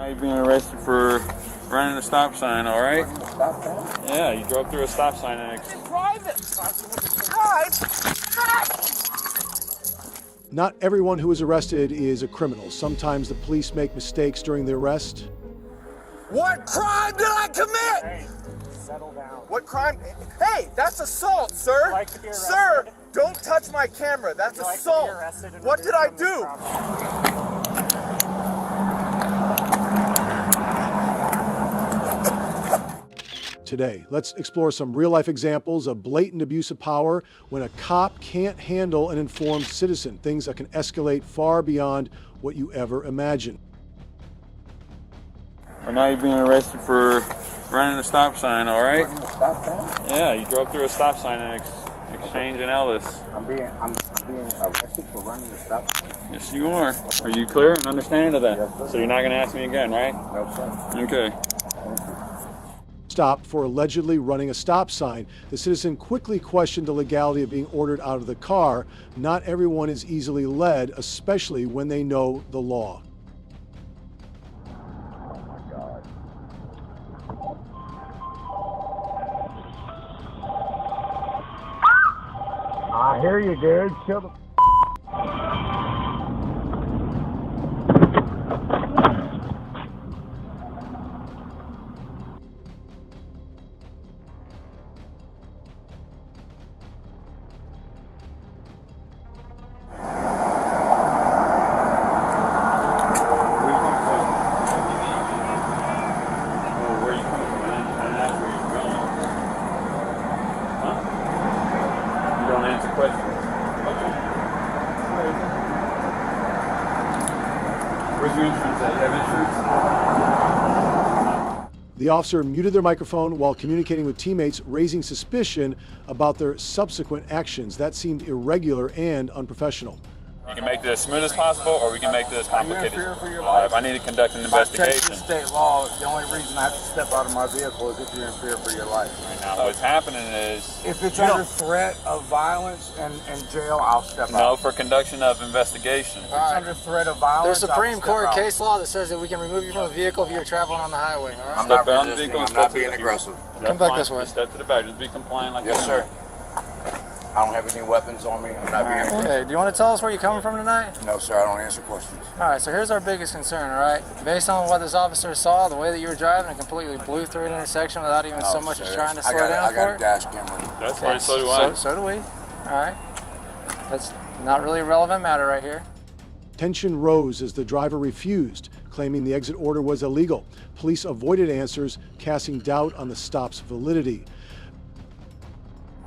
Now you're being arrested for running a stop sign, all right? Running a stop sign? Yeah, you drove through a stop sign and It's private. Not everyone who is arrested is a criminal. Sometimes the police make mistakes during the arrest. What crime did I commit? Hey, settle down. What crime? Hey, that's assault, sir. Would you like to be arrested? Sir, don't touch my camera. That's Would you like to be assault. arrested and What did I removed from this do? property? Today, let's explore some real-life examples of blatant abuse of power when a cop can't handle an informed citizen, things that can escalate far beyond what you ever imagined. Well, now you're being arrested for running a stop sign, all right? Running a stop sign? Yeah, you drove through a stop sign in Exchange in Ellis. I'm being arrested for running a stop sign. Yes, you are. Are you clear and understanding of that? Yes, sir. So you're not going to ask me again, right? No, sir. Okay. Stopped for allegedly running a stop sign. The citizen quickly questioned the legality of being ordered out of the car. Not everyone is easily led, especially when they know the law. I hear you, dude. Chill the Where's your insurance at? You have insurance? The officer muted their microphone while communicating with teammates, raising suspicion about their subsequent actions. That seemed irregular and unprofessional. You can make this as smooth as possible, or we can make this complicated. fear for your life? If I need to conduct an By Texas investigation. state law, the only reason I have to step out of my vehicle is if you're in fear for your life. Right now, what's happening is If it's under threat of violence and jail, I'll step no out. for conduction of investigation. If it's under threat of violence, There's I'll Supreme step Court out. case law that says that we can remove you from the vehicle if you're traveling on the highway. All right? I'm not Step out of the resisting. vehicle, I'm step not to the being vehicle. aggressive. Come back this way. Just step to the back. Just be compliant like Yes, that. sir. I don't have any weapons on me. I'm not being aggressive. Okay, do you want to tell us where you're coming from tonight? No, sir, I don't answer questions. All right, so here's our biggest concern, all right? Based on what this officer saw, the way that you were driving, it completely blew through an intersection without even so much as trying to slow down I got for a it. dash camera. That's fine. So do I. So do we. All right. That's not really a relevant matter right here. Tension rose as the driver refused, claiming the exit order was illegal. Police avoided answers, casting doubt on the stop's validity.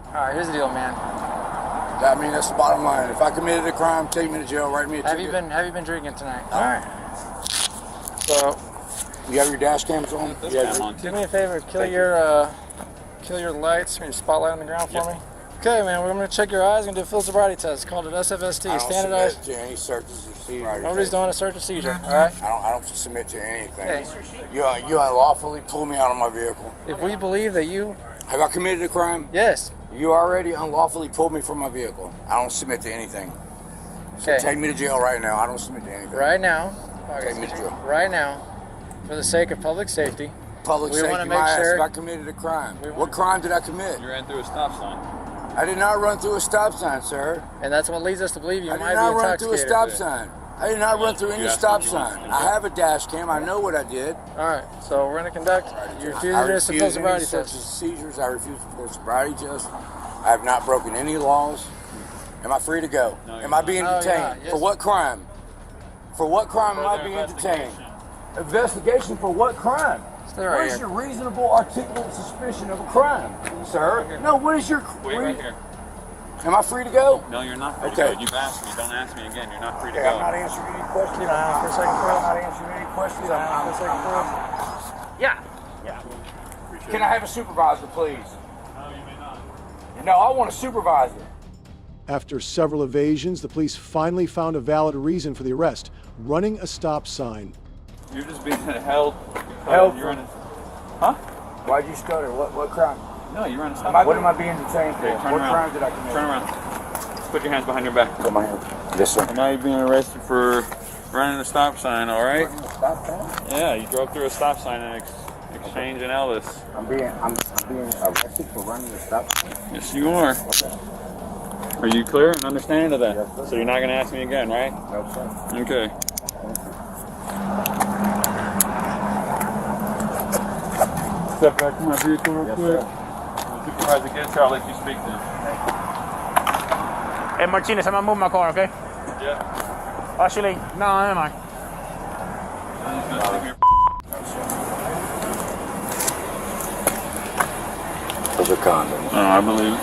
All right, here's the deal, man. I mean, that's the bottom line. If I committed a crime, take me to jail, write me a Have ticket. you been drinking tonight? All right. So, You have your dash cams on? Yeah, on. do me a favor, kill your lights, your spotlight on the ground for me. Okay, man, we're gonna check your eyes and do a field sobriety test. It's called an SFST, I don't standardized. submit to any searches or sobriety Nobody's tests. doing a search and seizure, all right? I don't submit to anything. Okay. You unlawfully pulled me out of my vehicle. If we believe that you, Have I committed a crime? yes, You already unlawfully pulled me from my vehicle. I don't submit to anything. So Okay. take me to jail right now. I don't submit to anything. right now, Take me to jail. right now, for the sake of public safety, Public We safety, wanna my make ass, sure- if I committed a crime. We What wanna- crime did I commit? You ran through a stop sign. I did not run through a stop sign, sir. and that's what leads us to believe you I might did be not run through a intoxicated. stop sign. I did not run through any You asked stop me if you wanted sign. to I conduct. have a dash cam. I know what I did. All right, so we're gonna conduct. You refuse I to do this refuse field any sobriety searches test. and seizures. I refuse to perform sobriety test. I have not broken any laws. Am I free to go? No, Am I being not. No, you're detained? not. Yes. For what crime? For what crime am I Further being detained? investigation. Investigation for what crime? Stay right What is here. your reasonable, articulate suspicion of a crime, sir? No, what is your... Wait right here. Am I free to go? No, you're not free Okay. to go. You've asked me. Don't ask me again. You're not free to Okay, go. I'm not answering any questions. Keep an eye out for a second, I'm Chris. not answering any questions. For a second, Chris. Yeah. Appreciate Can it. I have a supervisor, please? No, you may not. No, I want a supervisor. After several evasions, the police finally found a valid reason for the arrest: running a stop sign. You're just being held. Held You're for- in a, huh? Why'd you stutter? What crime? No, you're in a stop What sign. am I being detained for? Okay, turn What around. crime did I commit? Turn around. Put your hands behind your back. Put my hand. Yes, sir. And now you're being arrested for running the stop sign, all right? Running the stop sign? Yeah, you drove through a stop sign in exchange in Ellis. I'm being arrested for running the stop sign? Yes, you are. Okay. Are you clear and understanding of that? Yes, sir. So you're not going to ask me again, right? No, sir. Okay. Step back to my vehicle real quick. The supervisor gets here, I'll let you speak to him. Hey Martinez, I'm gonna move my car, okay? Yeah. Actually, no, never mind. Those are condoms. Oh, I believe it.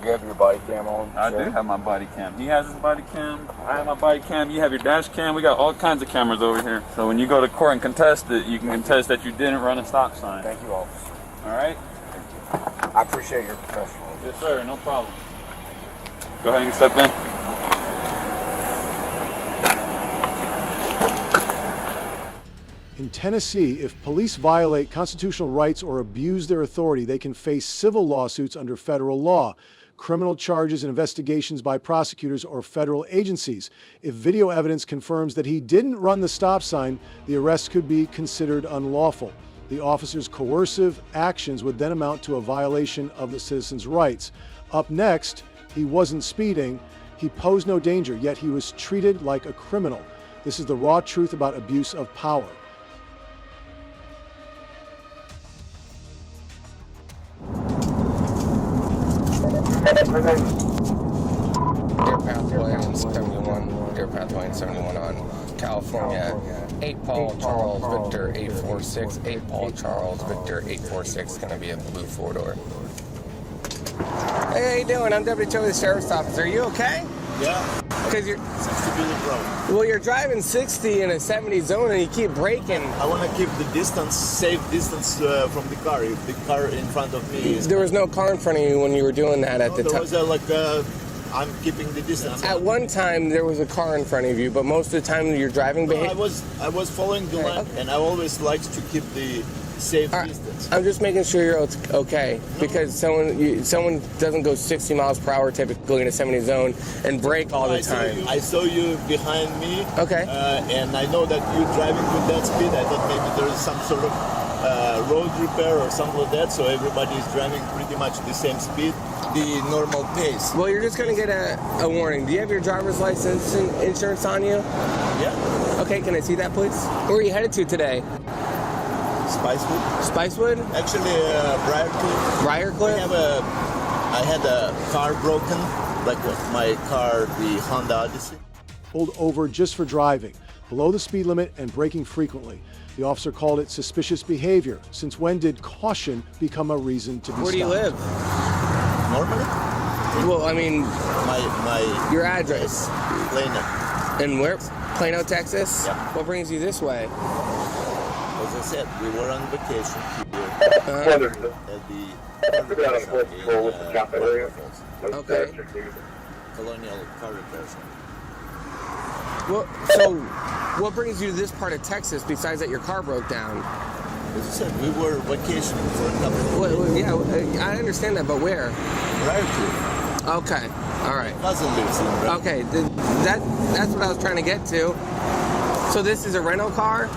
You have your body cam on? I do have my body cam. He has his body cam. I have my body cam. You have your dash cam. We got all kinds of cameras over here. So when you go to court and contest it, you can contest that you didn't run a stop sign. Thank you, officer. All right? I appreciate your professionalism. Yes, sir. No problem. Go ahead and step in. In Tennessee, if police violate constitutional rights or abuse their authority, they can face civil lawsuits under federal law, criminal charges and investigations by prosecutors or federal agencies. If video evidence confirms that he didn't run the stop sign, the arrest could be considered unlawful. The officer's coercive actions would then amount to a violation of the citizen's rights. Up next, he wasn't speeding, he posed no danger, yet he was treated like a criminal. This is the raw truth about abuse of power. Airpath Lane 71, Airpath Lane 71 on California. 8 Paul Charles Victor 846, 8 Paul Charles Victor 846, gonna be a blue 4-door. Hey, how you doing? I'm Deputy Joey, the Sheriff's Officer. Are you okay? Yeah. Because you're 60 billion road. well, you're driving 60 in a 70 zone and you keep braking. I want to keep the distance, safe distance from the car. If the car in front of me is... There was no car in front of you when you were doing that at the There time. was I'm keeping the distance. At one time, there was a car in front of you, but most of the time you're driving No, behind. I was following the line, and I always like to keep the safe All right. distance. I'm just making sure you're okay because someone doesn't go 60 miles per hour typically in a 70 zone and brake all the time. I saw you behind me. Okay. And I know that you're driving with that speed. I thought maybe there is some sort of road repair or something like that. So everybody is driving pretty much the same speed, the normal pace. Well, you're just going to get a warning. Do you have your driver's license and insurance on you? Yeah. Okay, can I see that, please? Where are you headed to today? Spicewood. Spicewood? Actually, Briarcliff. Briarcliff? I had a car broken, like my car, the Honda Odyssey. Pulled over just for driving, below the speed limit and braking frequently. The officer called it suspicious behavior. Since when did caution become a reason to be Where do you stopped? live? Normally, Well, I mean, my your address. Plano. And where? Plano, Texas? Yeah. What brings you this way? As I said, we were on vacation here at the Okay. Colonial Car Repair Shop. Well, so what brings you to this part of Texas besides that your car broke down? As I said, we were vacationing for a couple of Well, days. yeah, I understand that, but where? Briarcliff. Okay, all right. Cousin lives in Briarcliff. Okay, that's what I was trying to get to. So this is a rental car?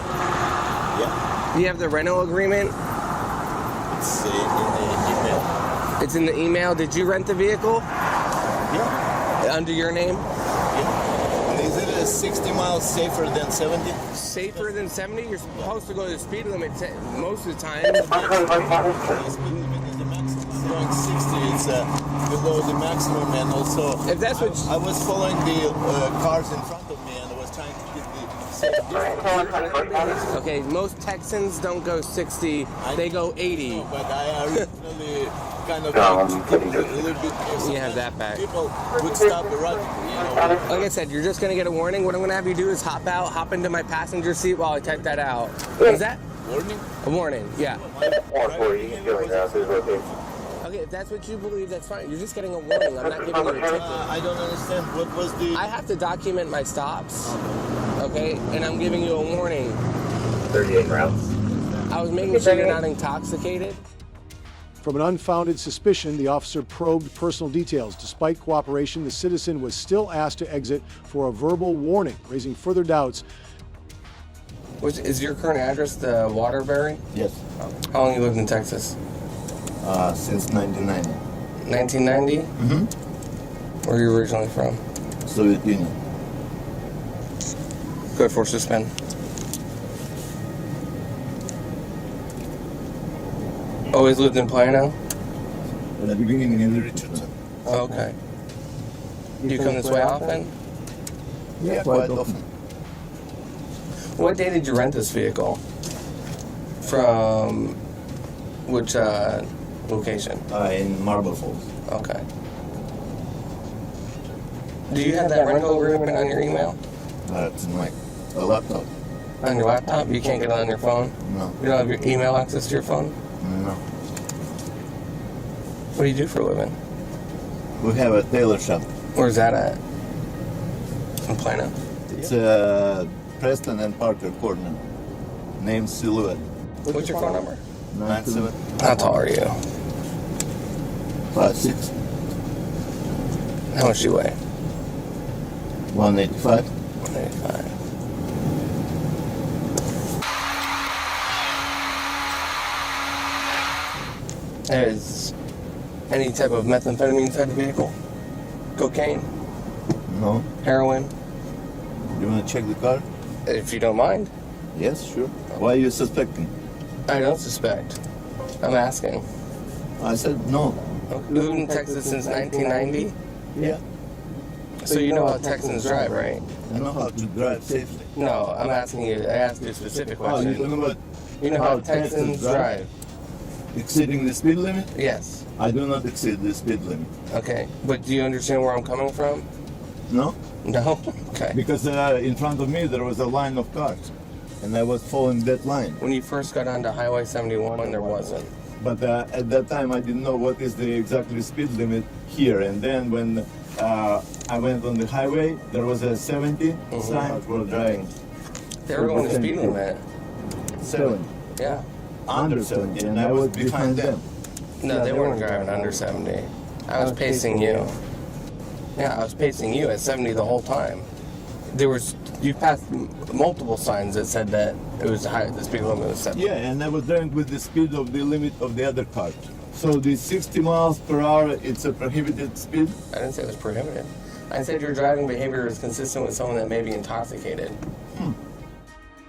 Yeah. Do you have the rental agreement? It's in the email. It's in the email. Did you rent the vehicle Yeah. under your name? Yeah. And is it 60 miles safer than 70? Safer than 70? You're supposed to go to the speed limit most of the time. The speed limit is the maximum. Going 60 is below the maximum, and also If that's what I was following the cars in front of me, and I was trying to get the safe distance. Okay, most Texans don't go 60, they go 80. But I originally kind of like to keep it a little bit. You have that back. People would stop erratically, you know. Like I said, you're just gonna get a warning. What I'm gonna have you do is hop into my passenger seat while I type that out. Is that Warning? a warning? Yeah. Okay. Okay, if that's what you believe, that's fine. You're just getting a warning. I'm not giving you a ticket. I don't understand. What was the... I have to document my stops. Okay, and I'm giving you a warning. 38 rounds. I was making sure you're not intoxicated. From an unfounded suspicion, the officer probed personal details. Despite cooperation, the citizen was still asked to exit for a verbal warning, raising further doubts. Is your current address the Waterbury? Yes. How long you lived in Texas? Since 1990. 1990? Mm-hmm. Where are you originally from? Soviet Union. Good for suspend. Always lived in Plano? At the beginning in Richardson. Okay. Do you come this way often? Yeah, quite often. What day did you rent this vehicle? From which location? In Marble Falls. Okay. Do you have that rental agreement on your email? It's in my laptop. On your laptop? You can't get it on your phone? No. You don't have your email access to your phone? No. What do you do for a living? We have a tailor shop. Where's that at? In Plano. It's Preston and Parker corner. Name Silhouette. What's your phone number? 97 How tall are you? 56 How much do you weigh? 185. 185. Is any type of methamphetamine inside the vehicle? Cocaine? No. Heroin? You want to check the car? If you don't mind. Yes, sure. Why are you suspecting? I don't suspect. I'm asking. I said no. You lived in Texas since 1990? Yeah. So you know how Texans drive, right? I know how to drive safely. No, I'm asking you, I asked you a specific Oh, you're question. talking about You know how Texans drive? exceeding the speed limit? Yes. I do not exceed the speed limit. Okay. But do you understand where I'm coming from? No? No? Okay. Because in front of me there was a line of cars. And I was following that line. When you first got onto Highway 71, there wasn't. But at that time I didn't know what is the exactly speed limit here. And then when I went on the highway, there was a 70 sign for driving. They were going the speed limit. 70. Yeah. Under 70. And I was behind them. No, they weren't driving under 70. I was pacing you. Yeah, I was pacing you at 70 the whole time. You passed multiple signs that said that it was high, the speed limit was 70. Yeah, and I was driving with the speed of the limit of the other car. So the 60 miles per hour, it's a prohibited speed? I didn't say it was prohibited. I said your driving behavior is consistent with someone that may be intoxicated.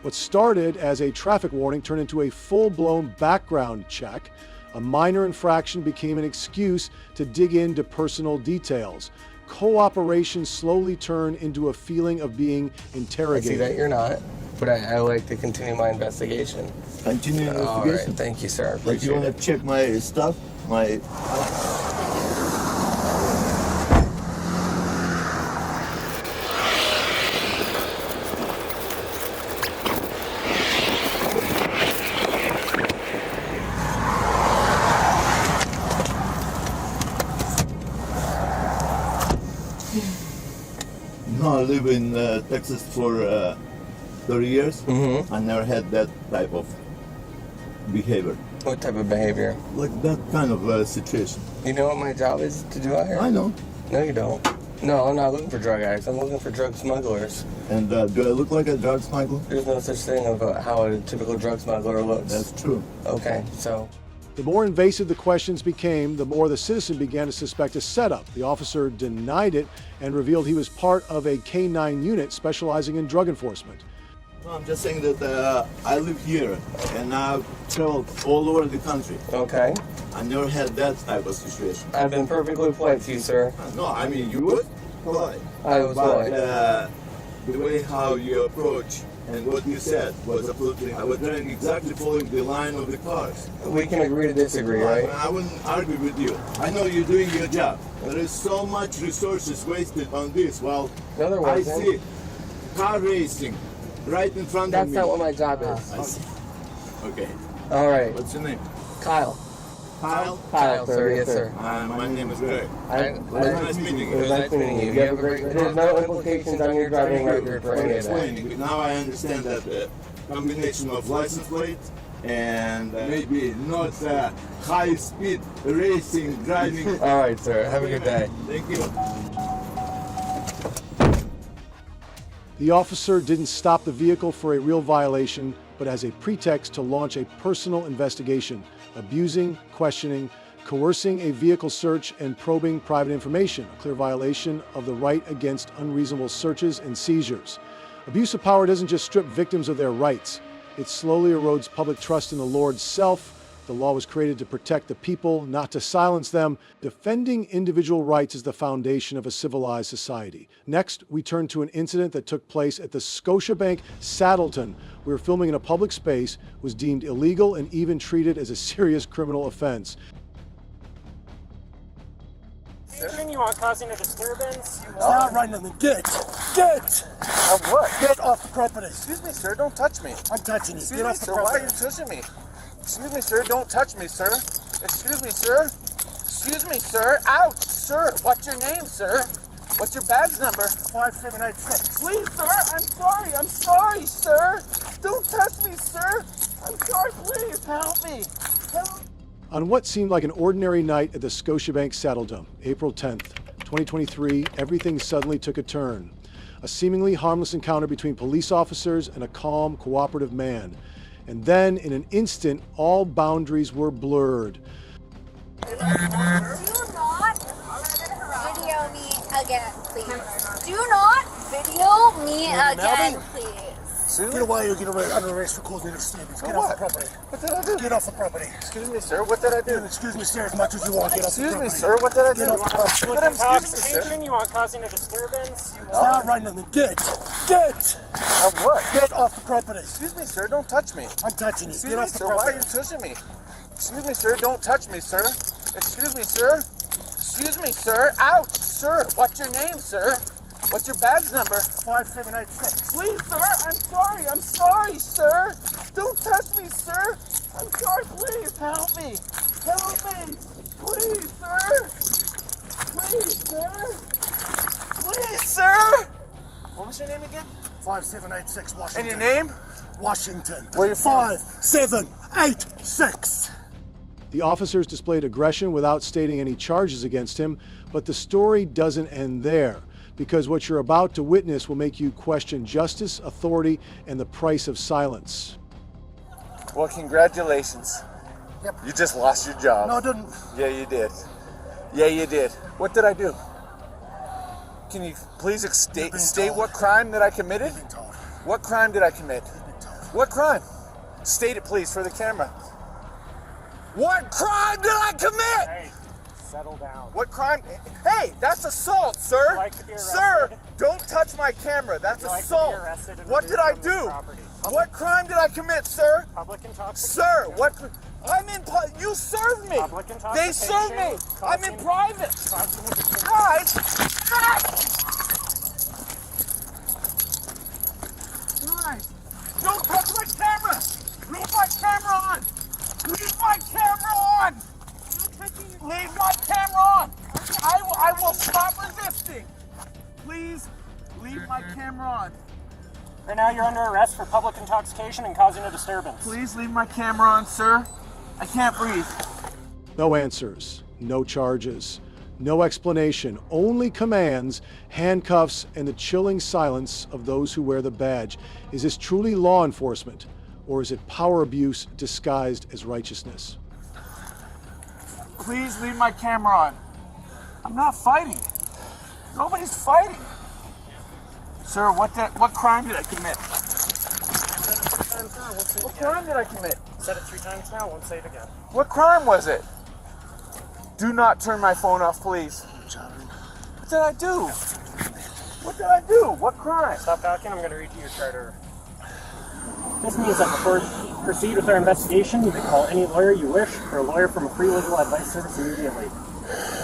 What started as a traffic warning turned into a full-blown background check. A minor infraction became an excuse to dig into personal details. Cooperation slowly turned into a feeling of being I see interrogated. that you're not, but I like to continue my investigation. Continue All right, investigation. thank you, sir. Like you Appreciate want it. to check my stuff? My... No, I live in Texas for 30 years. I never had that type of behavior. What type of behavior? Like that kind of situation. You know what my job is to do out here? I know. No, you don't. No, I'm not looking for drug addicts. I'm looking for drug smugglers. And do I look like a drug smuggler? There's no such thing of how a typical drug smuggler looks. That's true. Okay, so The more invasive the questions became, the more the citizen began to suspect a setup. The officer denied it and revealed he was part of a K-9 unit specializing in drug enforcement. No, I'm just saying that I live here and I've traveled all over the country. okay. I never had that type of situation. I've been perfectly polite to you, sir. No, I mean, you would? Polite. I was But polite. the way how you approach and what you said was absolutely, I was driving exactly following the line of the cars. We can agree to disagree, right? I wouldn't argue with you. I know you're doing your job. There is so much resources wasted on this. Well, No, there I wasn't. see car racing right in front That's of me. not what my job is. I see. Okay. All right. What's your name? Kyle. Kyle? Kyle, sir. Yes, sir. My name is Greg. Nice meeting It was nice meeting you. You have a great. There's no implications on your driving record for any of that. Explaining. Now I understand that the combination of license plate and maybe not high speed racing driving. All right, sir. Have a good day. Thank you. The officer didn't stop the vehicle for a real violation, but as a pretext to launch a personal investigation, abusing, questioning, coercing a vehicle search, and probing private information, a clear violation of the right against unreasonable searches and seizures. Abuse of power doesn't just strip victims of their rights, it slowly erodes public trust in the Lord's self. The law was created to protect the people, not to silence them. Defending individual rights is the foundation of a civilized society. Next, we turn to an incident that took place at the Scotiabank Saddleton. We were filming in a public space, was deemed illegal, and even treated as a serious criminal offense. You want causing a disturbance? Stop right now, get! Of what? Get off the property! Excuse me, sir, don't touch me. I'm touching you. Excuse Get me, off the sir, why are property. you touching me? Excuse me, sir, don't touch me, sir. Excuse me, sir. Excuse me, sir. Ouch, sir. What's your name, sir? What's your badge number? 5786. Please, sir, I'm sorry, sir. Don't touch me, sir. I'm sorry, please, help me. Help me. On what seemed like an ordinary night at the Scotiabank Saddledome, April 10th, 2023, everything suddenly took a turn. A seemingly harmless encounter between police officers and a calm, cooperative man. And then, in an instant, all boundaries were blurred. Do not video me again, please. Do not video me again, please. Get away or get under arrest for causing a disturbance. Get off the property. What did I do? Get off the property. Excuse me, sir, what did I do? Excuse me, sir, as much as you want. Get off the Excuse property. me, sir, what did I do? Get off the property. What excuse me, sir? You want causing a disturbance? Stop right now, get! Of what? Get off the property. Excuse me, sir, don't touch me. I'm touching you. Excuse Get me, off the sir, why are property. you touching me? Excuse me, sir, don't touch me, sir. Excuse me, sir. Excuse me, sir. Ouch, sir. What's your name, sir? What's your badge number? 5786. Please, sir, I'm sorry, sir. Don't touch me, sir. I'm sorry, please, help me. Help me. Please, sir. Please, sir. Please, sir. What was your name again? 5786 Washington. And your name? Washington. Where you from? 5786. The officers displayed aggression without stating any charges against him, but the story doesn't end there, because what you're about to witness will make you question justice, authority, and the price of silence. Well, congratulations. Yep. You just lost your job. No, I didn't. Yeah, you did. Yeah, you did. What did I do? Can you please state what crime that I committed? What crime did I commit? What crime? State it, please, for the camera. What crime did I commit? Hey, settle down. What crime? Hey, that's assault, sir. Would like to be arrested? Sir, don't touch my camera. That's Would like to be assault. arrested and What did I removed from this do? property? What crime did I commit, sir? Public intoxication. Sir, what? I'm in. You served me. Public They served me. intoxication, I'm in causing- private. causing a disturbance. Guys. Guys, don't touch my camera. Leave my camera on. Leave my camera on. Leave my camera on. I will stop resisting. Please leave my camera on. Right now you're under arrest for public intoxication and causing a disturbance. Please leave my camera on, sir. I can't breathe. No answers, no charges, no explanation, only commands, handcuffs, and the chilling silence of those who wear the badge. Is this truly law enforcement, or is it power abuse disguised as righteousness? Please leave my camera on. I'm not fighting. Nobody's fighting. Sir, what crime did I commit? What crime did I commit? Said it 3 times now, won't say it again. What crime was it? Do not turn my phone off, please. What did I do? What did I do? What crime? Stop talking, I'm going to read you your charter. This means that before we proceed with our investigation, you may call any lawyer you wish or a lawyer from a free legal advice service immediately.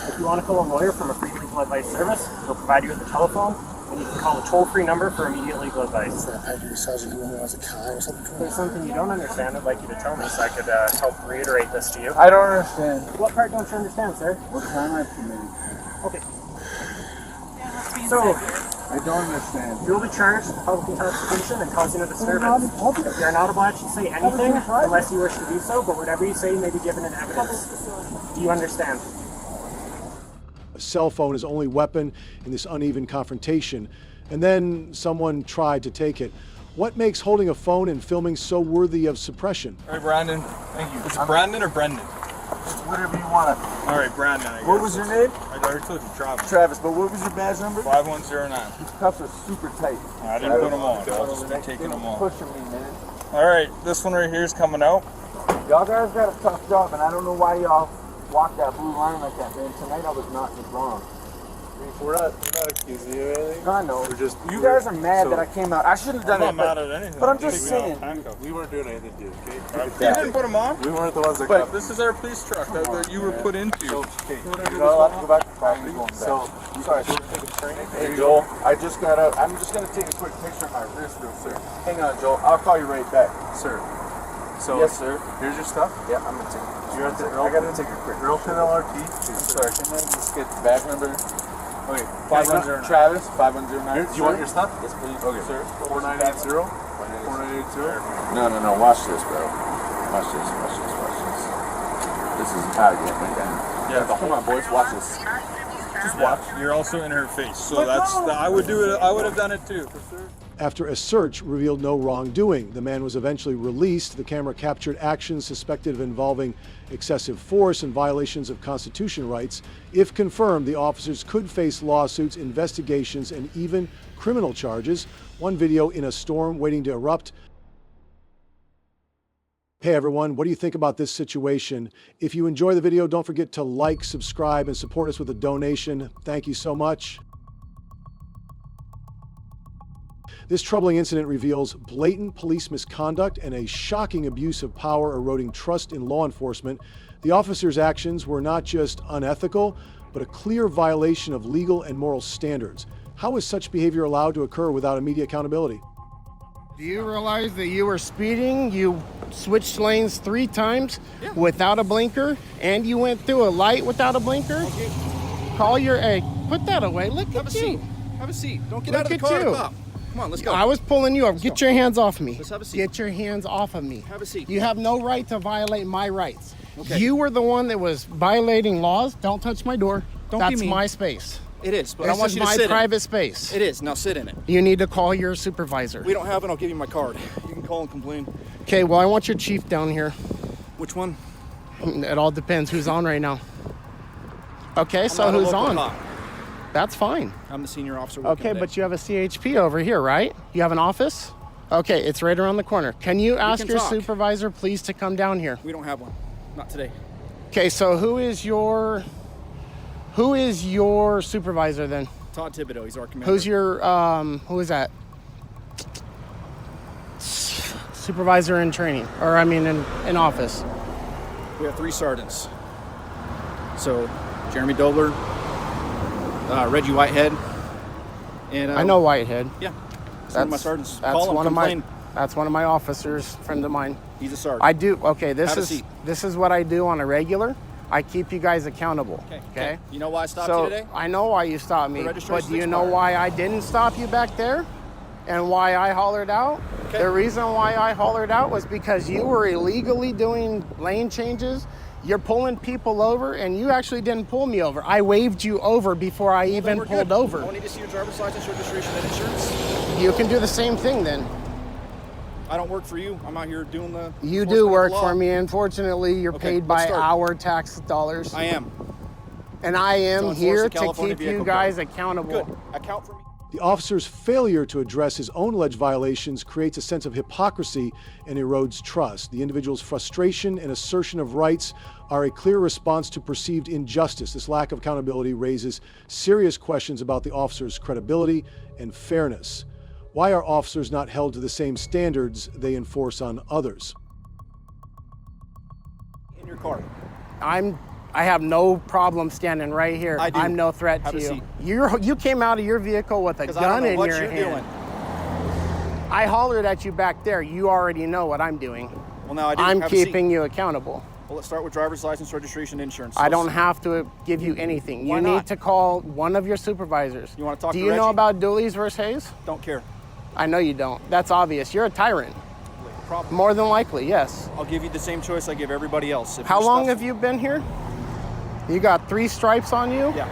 If you want to call a lawyer from a free legal advice service, they'll provide you with a telephone, and you can call a toll-free number for immediate legal advice. If there's something you don't understand, I'd like you to tell me so I could help reiterate this to you. I don't understand. What part don't you understand, sir? What crime I committed? Okay. So, I don't understand. You will be charged with public intoxication and causing a disturbance. You are not obliged to say anything unless you wish to do so, but whatever you say may be given in evidence. Do you understand? A cell phone is only weapon in this uneven confrontation, and then someone tried to take it. What makes holding a phone and filming so worthy of suppression? All right, Brandon. Thank you. Is it Brandon or Brendan? Whatever you want. All right, Brandon. I guess. What was your name? I already told you, Travis. Travis, but what was your badge number? 5109. These cuffs are super tight. I didn't put them on. I'll just be taking them off. Pushing me, man. All right, this one right here is coming out. Y'all guys got a tough job, and I don't know why y'all walked that blue line like that, man. Tonight I was not just wrong. We're not accusing you of anything. I know. You guys are mad that I came out. I shouldn't have done it. I'm not mad at anything. But I'm just saying. We weren't doing anything to you, okay? You didn't put them on. We weren't the ones that got. This is our police truck that you were put into. You're not allowed to go back to property. Sorry. Hey, Joel. I'm just gonna take a quick picture of my wrist, real sir. Hang on, Joel. I'll call you right back, sir. So yes, sir. Here's your stuff. Yeah, I'm gonna take it. You're at the. I gotta take a quick. Reelton LRT. I'm sorry. Can I just get the badge number? Okay, 5109. Travis, 5109. Do you want your stuff? Yes, please. Okay, sir. 4980. 4980. No. Watch this, bro. Watch this. This is how to get me down. Yeah, come on, boys. Watch this. Just watch. You're also in her face, so I would do it. I would have done it too. After a search revealed no wrongdoing, the man was eventually released. The camera captured actions suspected of involving excessive force and violations of Constitution rights. If confirmed, the officers could face lawsuits, investigations, and even criminal charges. One video in a storm waiting to erupt. Hey everyone, what do you think about this situation? If you enjoy the video, don't forget to like, subscribe, and support us with a donation. Thank you so much. This troubling incident reveals blatant police misconduct and a shocking abuse of power, eroding trust in law enforcement. The officers' actions were not just unethical, but a clear violation of legal and moral standards. How is such behavior allowed to occur without immediate accountability? Do you realize that you were speeding? You switched lanes 3 times without a blinker, and you went through a light without a blinker? Okay. Call your egg. Put that away. Look at you. Have a seat. Don't get out of the car to cop. Come on, let's go. I was pulling you up. Get your hands off me. Let's have a seat. Get your hands off of me. Have a seat. You have no right to violate my rights. Okay. You were the one that was violating laws. Don't touch my door. That's my space. It is, but I want you to sit in it. This is my private space. It is. Now sit in it. You need to call your supervisor. We don't have it. I'll give you my card. You can call and complain. Okay, well, I want your chief down here. Which one? It all depends who's on right now. Okay, so who's on? That's fine. I'm the senior officer. Okay, but you have a CHP over here, right? You have an office? Okay, it's right around the corner. Can you ask your supervisor, please, to come down here? We don't have one. Not today. Okay, so who is your supervisor then? Todd Thibodeau. He's our commander. Who's your who is that? Supervisor in training, or I mean in office. We have 3 sergeants. So Jeremy Dobler, Reggie Whitehead, and I know Whitehead. Yeah, that's one of my sergeants. That's one of my officers, friend of mine. He's a sergeant. I do. Okay, this is what I do on a regular. I keep you guys accountable. Okay. You know why I stopped you today? I know why you stopped me, but do you know why I didn't stop you back there? And why I hollered out? Okay. The reason why I hollered out was because you were illegally doing lane changes. You're pulling people over, and you actually didn't pull me over. I waved you over before I even pulled over. I need to see your driver's license, registration, and insurance. You can do the same thing then. I don't work for you. I'm out here doing the... You do work for me. Unfortunately, you're paid by our tax dollars. I am. And I am here to keep you guys accountable. Good. Account for me. The officer's failure to address his own alleged violations creates a sense of hypocrisy and erodes trust. The individual's frustration and assertion of rights are a clear response to perceived injustice. This lack of accountability raises serious questions about the officer's credibility and fairness. Why are officers not held to the same standards they enforce on others? In your car. I have no problem standing right here. I do. I'm no threat to you. You came out of your vehicle with a gun in your hand. Doing. I hollered at you back there. You already know what I'm doing. Well, now I do. I'm keeping you accountable. Well, let's start with driver's license, registration, insurance. I don't have to give you anything. Why You not? need to call one of your supervisors. You want to talk Do to you know Reggie? about Dooley's versus Hayes? Don't care. I know you don't. That's obvious. You're a tyrant. Problem. More than likely, yes. I'll give you the same choice I give everybody else. If How your long stuff- have you been here? You got 3 stripes on you? Yeah.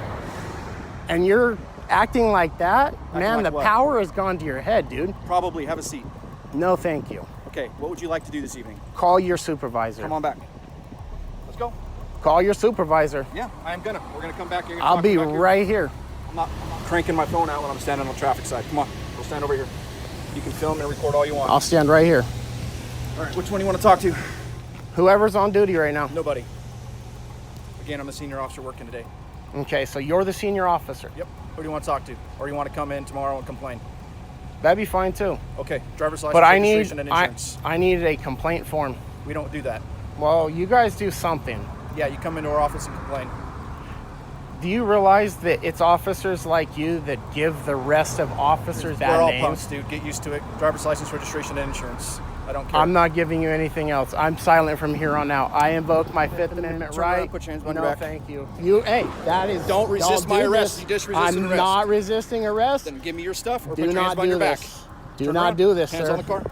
And you're acting like that? Man, like the what? power has gone to your head, dude. Probably. Have a seat. No, thank you. Okay, what would you like to do this evening? Call your supervisor. Come on back. Let's go. Call your supervisor. Yeah, I am gonna. We're gonna come back here. I'll be right here. I'm not cranking my phone out when I'm standing on the traffic side. Come on, we'll stand over here. You can film and record all you want. I'll stand right here. All right, which one do you want to talk to? Whoever's on duty right now. Nobody. Again, I'm the senior officer working today. Okay, so you're the senior officer. Yep. Who do you want to talk to? Or you want to come in tomorrow and complain? That'd be fine too. Okay, driver's license, But I need registration, and insurance. I need a complaint form. We don't do that. Well, you guys do something. Yeah, you come into our office and complain. Do you realize that it's officers like you that give the rest of officers bad We're all names? punks, dude. Get used to it. Driver's license, registration, and insurance. I don't care. I'm not giving you anything else. I'm silent from here on out. I invoke my Fifth Amendment Turn around, right. put your hands behind no, your back. thank you. Hey, that is. Don't resist my do arrest. this. You just resisted I'm arrest. not resisting arrest. Then give me your stuff or Do put your hands not behind do your back. this. Do Turn not around. do this, Hands sir. on the car.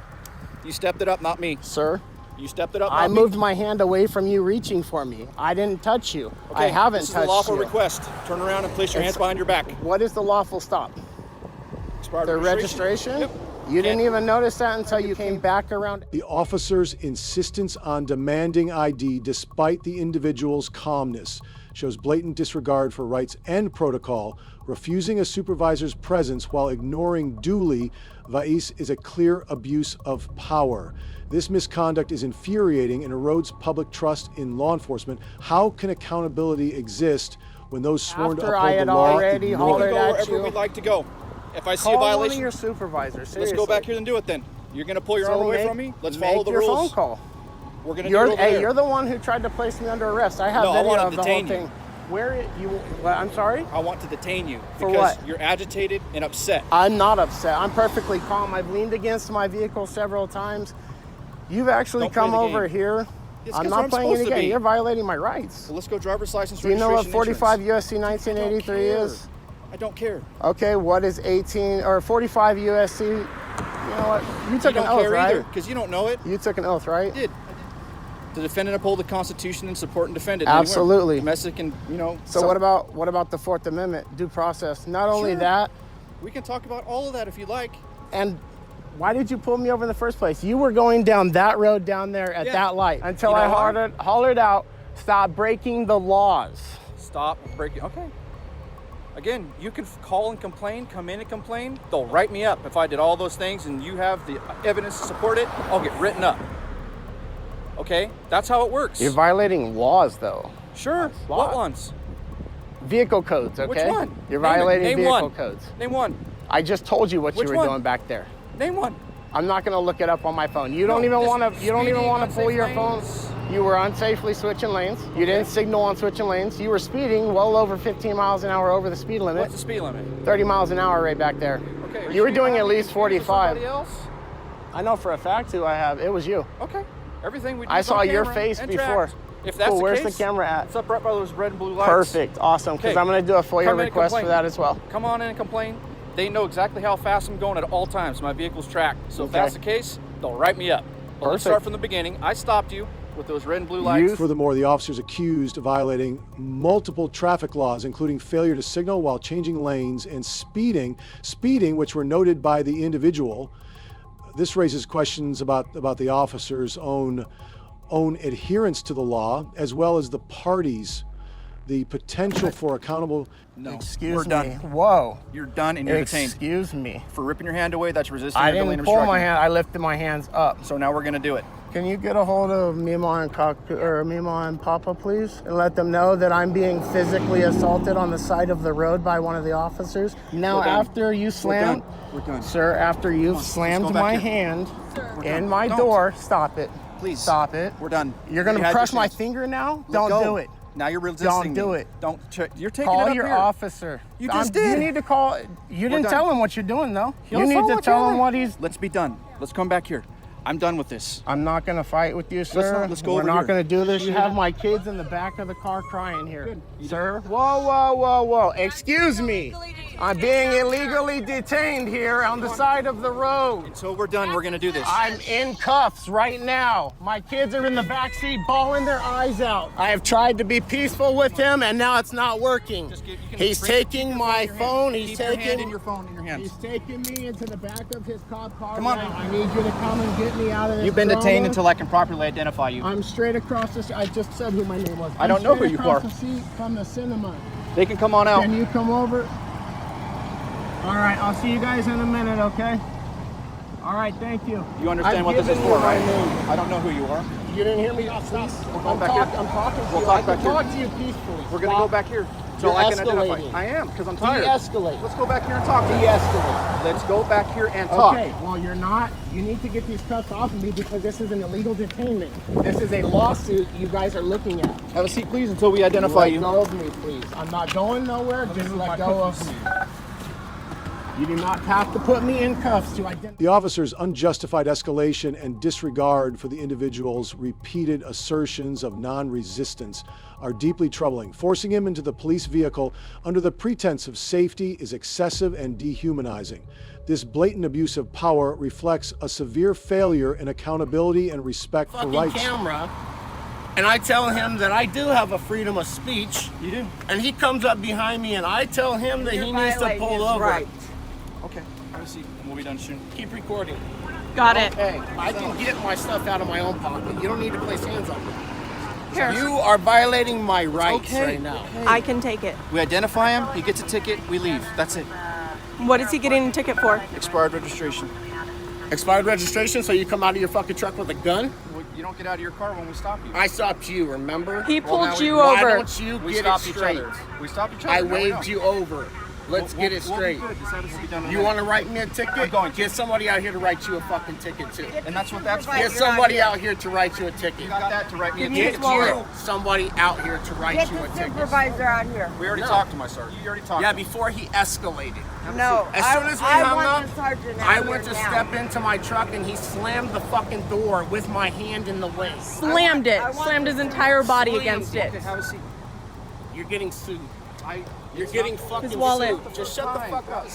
You stepped it up, not me. Sir, You stepped it up, not I me. moved my hand away from you reaching for me. I didn't touch you. Okay, I haven't this is touched a lawful you. request. Turn around and place your hands behind your back. What is the lawful stop? Expired The registration? Yep. You didn't even notice that until you came back around. The officer's insistence on demanding ID despite the individual's calmness shows blatant disregard for rights and protocol. Refusing a supervisor's presence while ignoring duly Vais is a clear abuse of power. This misconduct is infuriating and erodes public trust in law enforcement. How can accountability exist when those sworn to After I uphold had the law already ignore hollered it? Go at wherever you. we'd like to go. If I see a Call one of violation, your supervisors. let's go back here and do it then. You're going to pull your arm away from me? Let's follow the your rules. phone call. We're going to do it over there. You're the one who tried to place me under arrest. I have No, I video wanna of the whole detain you. thing. I'm sorry? I want to detain you For because what? you're agitated and upset. I'm not upset. I'm perfectly calm. I've leaned against my vehicle several times. You've actually Don't play come the over game. here. It's I'm 'cause not I'm playing any supposed to game. be. You're violating my rights. Well, let's go driver's license, Do you know what registration, 45 insurance. USC 1983 is? I don't care. Okay, what is 18 or 45 USC? You know what? You took You an don't oath, care right? either because you don't know it. You took an oath, right? I did. To defend and uphold the Constitution and support and defend it. anywhere. Absolutely. Domestic and, So what about the Fourth Amendment due process? Not only Sure. that, We can talk about all of that if you like. and why did you pull me over in the first place? You were going down that road down there at Yeah. that light until You know I why? hollered out, stop breaking the laws. Stop breaking. Okay. Again, you can call and complain, come in and complain. They'll write me up. If I did all those things and you have the evidence to support it, I'll get written up. Okay? That's how it works. You're violating laws, though. Sure. What ones? Vehicle codes, okay? Which one? You're Name it. violating Name vehicle one. codes. Name one. I just told you what Which you were one? doing back there. Name one. I'm not going to look it up on my phone. You No, don't even this want to. You don't even speeding, want to pull unsafe your lanes. phone. You were unsafely switching lanes. You didn't signal on switching lanes. You were speeding well over 15 miles an hour over the speed limit. What's the speed limit? 30 miles an hour right back there. Okay. You were doing speeding at least 45. Somebody else? I know for a fact who I have. It was you. Okay. Everything we do I is saw on your camera face and before. tracked. If that's Cool, the where's case, the camera at? it's up right by those red and blue lights. Perfect. Awesome. Because Okay. I'm going to do a FOIA Come in and request for complain. that as well. Come on in and complain. They know exactly how fast I'm going at all times. My vehicle's tracked. So if Okay. that's the case, they'll write me up. But let's Perfect. start from the beginning. I stopped you with those red and blue lights. Furthermore, the officers accused of violating multiple traffic laws, including failure to signal while changing lanes and speeding, which were noted by the individual. This raises questions about the officer's own adherence to the law, as well as the parties, the potential for accountable. No, Excuse we're me. done. Whoa. You're done and you're detained. Excuse me. For ripping your hand away, that's resisting I or delaying didn't or pull my striking. hand. I lifted my hands up. So now we're going to do it. Can you get a hold of Mima and Papa, please, and let them know that I'm being physically assaulted on the side of the road by one of the officers? Now, We're done. after you slammed, We're done. sir, after you've let's slammed go back my here. hand We're in done. my Don't. door, stop it. Please. Stop it. We're done. You're going You to had your crush my chance. finger now? Let Don't go. do it. Now you're resisting Don't do me. it. Don't. You're taking Call it up your here. officer. You just You did. need to call. You We're didn't done. tell him what you're doing, though. He'll You need follow to what tell you're him doing. what he's. Let's be done. Let's come back here. I'm done with this. I'm not gonna fight with you, sir. Let's go We're over not here. gonna do this. You have my kids in the back of the car crying here. Sir, whoa. Excuse me. I'm being illegally detained here on the side of the road. Until we're done, we're gonna do this. I'm in cuffs right now. My kids are in the back seat bawling their eyes out. I have tried to be peaceful with him and now it's not working. He's taking my phone. He's taking your phone in your hands. He's taking me into the back of his cop car. Come on. Right. I need you to come and get me out of this. You've been detained drama. until I can properly identify you. I'm straight across the street. I just said who my name was. I don't know who you are. The seat from the cinema. They can come on out. Can you come over? All right, I'll see you guys in a minute, okay? All right, thank you. You understand what this is for, right? I don't know who you are. You didn't hear me? Stop. I'm talking to you. We'll I talk back can here. talk to you peacefully. We're gonna go back here. So You're I can identify. escalating. I am, because I'm tired. De-escalate. Let's go back here and talk. De-escalate. Let's go back here and talk. Okay, well, you're not. You need to get these cuffs off of me because this is an illegal detainment. This is a lawsuit you guys are looking at. Have a seat, please, until we identify you. Let go of me, please. I'm not going nowhere. Just let go of me. You do not have to put me in cuffs to identify. The officer's unjustified escalation and disregard for the individual's repeated assertions of non-resistance are deeply troubling. Forcing him into the police vehicle under the pretense of safety is excessive and dehumanizing. This blatant abuse of power reflects a severe failure in accountability and respect for rights. Camera, and I tell him that I do have a freedom of speech. You do. And he comes up behind me and I tell him that he needs to pull over. Right. Okay, have a seat, and we'll be done soon. Keep recording. Got it. Okay, I can get my stuff out of my own pocket. You don't need to place hands on me. Here. You are violating my rights right now. I can take it. We identify him, he gets a ticket, we leave. That's it. What is he getting a ticket for? Expired registration. Expired registration, so you come out of your fucking truck with a gun? Well, you don't get out of your car when we stop you. I stopped you, remember? He pulled you Why over. don't you We get it stopped each straight? other. We stopped each other. I Now we waved know. you over. Let's get it straight. We'll be good. This has to be done in a You minute. want to write me a ticket? I'm going to. Get somebody out here to write you a fucking ticket too. And that's what that's for. Get somebody out here to write you a ticket. You got that to write me a Get ticket. you somebody out here to write Get you a the ticket. supervisor out here. We already talked to my sergeant. You already talked Yeah, to him. before he escalated. No, As soon as we I hung want up, the sergeant out I here went to now. step into my truck and he slammed the fucking door with my hand in the way. Slammed it. Slammed his entire body against it. Okay, have a seat. You're getting sued. You're It's getting not- fucking His wallet. sued. Just shut the fuck up.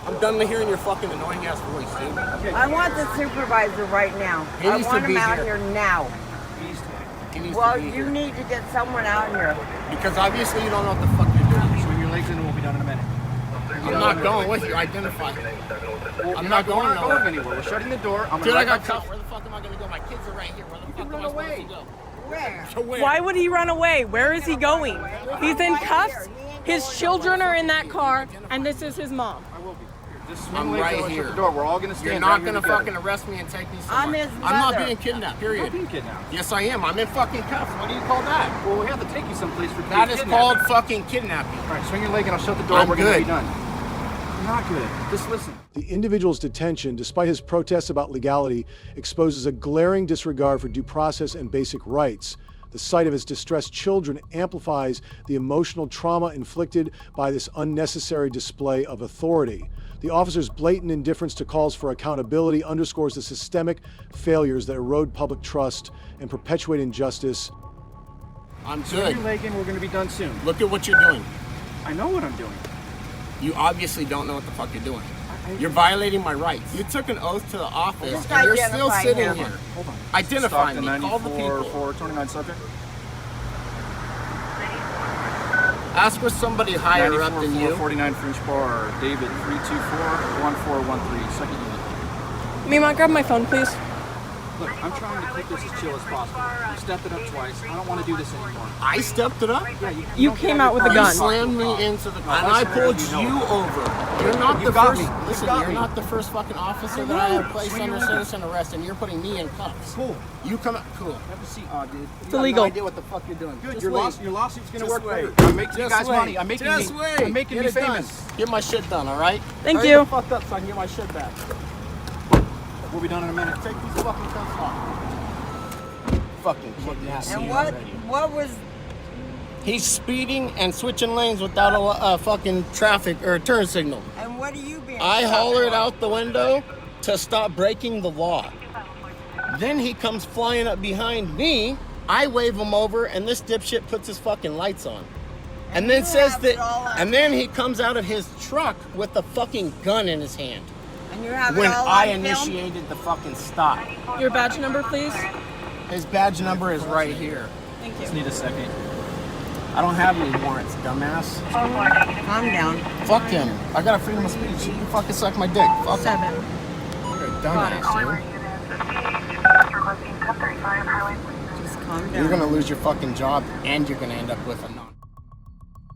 I'm done with hearing your fucking annoying ass voice, dude. Okay. I want the supervisor right now. He I needs to want him be out here. here now. He needs Well, to be you here. need to get someone out here. Because obviously you don't know what the fuck you're doing. Swing your legs in and we'll be done in a minute. I'm not going with you. Identify. I'm not going We're nowhere. going anywhere. We're shutting the door. I'm Dude, gonna I got write my cuffed. Where the fuck am I gonna go? My kids are right here. Where the fuck am I supposed to go? Where? To where? Why would he run away? Where is he going? He's in cuffs. His children are in that car, and this is his mom. I will be. Here, just swing I'm legs right and we'll here. shut the door. We're all gonna stand You're not right here gonna together. fucking arrest me and take me I'm somewhere. his I'm not mother. being kidnapped, You're period. not being kidnapped. Yes, I am. I'm in fucking cuffs. What do you call that? Well, we have to take you someplace for That is kidnapping. called fucking kidnapping. All right, swing your leg and I'll shut the door. I'm We're gonna good. be done. You're not good. Just listen. The individual's detention, despite his protests about legality, exposes a glaring disregard for due process and basic rights. The sight of his distressed children amplifies the emotional trauma inflicted by this unnecessary display of authority. The officer's blatant indifference to calls for accountability underscores the systemic failures that erode public trust and perpetuate injustice. I'm Swing good. your leg in. We're gonna be done soon. Look at what you're doing. I know what I'm doing. You obviously don't know what the fuck you're doing. You're violating my rights. You took an oath to the office, Just and you're still identify sitting him. here. Hold on. Identify me. Stockton Call the 94 people. 429 subject. Ask for somebody higher up than you. 49 French Bar, David 324-1413, second unit. Mima, grab my phone, please. Look, I'm trying to keep this as chill as possible. You stepped it up twice. I don't want to do this anymore. I stepped it up. Yeah, You came out with a You gun. slammed me into the car, and I that's pulled right, you you know. over. You're not You the got first. me. You Listen, got you're me. not the first fucking officer that I have placed under citizen arrest, and you're putting me in cuffs. Cool. You come. Cool. Have a seat, dude. It's illegal. No idea what the fuck you're doing. Good. Just Your, wait. your lawsuit's gonna Just work wait. better. I'm making you Just guys wait. money. I'm making Just me. wait. I'm making Get me it done. famous. Get my shit done, all right? Thank Hurry you. the fuck up so I can get my shit back. We'll be done in a minute. Take these fucking cuffs off. Fucking kidnapping. And you what? already. What was? He's speeding and switching lanes without a fucking traffic or a turn signal. And what are you being? I hollered out the window to stop breaking the law. Then he comes flying up behind me. I wave him over, and this dipshit puts his fucking lights on. And then says that, and then he comes out of his truck with a fucking gun in his hand. And you have when it all I on film? initiated the fucking stop. Your badge number, please. His badge number is right here. Thank you. Just need a second. I don't have any warrants, dumbass. Calm down. Fuck him. I got a freedom of speech. You can fucking suck my dick. Fuck him. 7. You're a dumbass, dude. Just calm down. You're gonna lose your fucking job, and you're gonna end up with a non.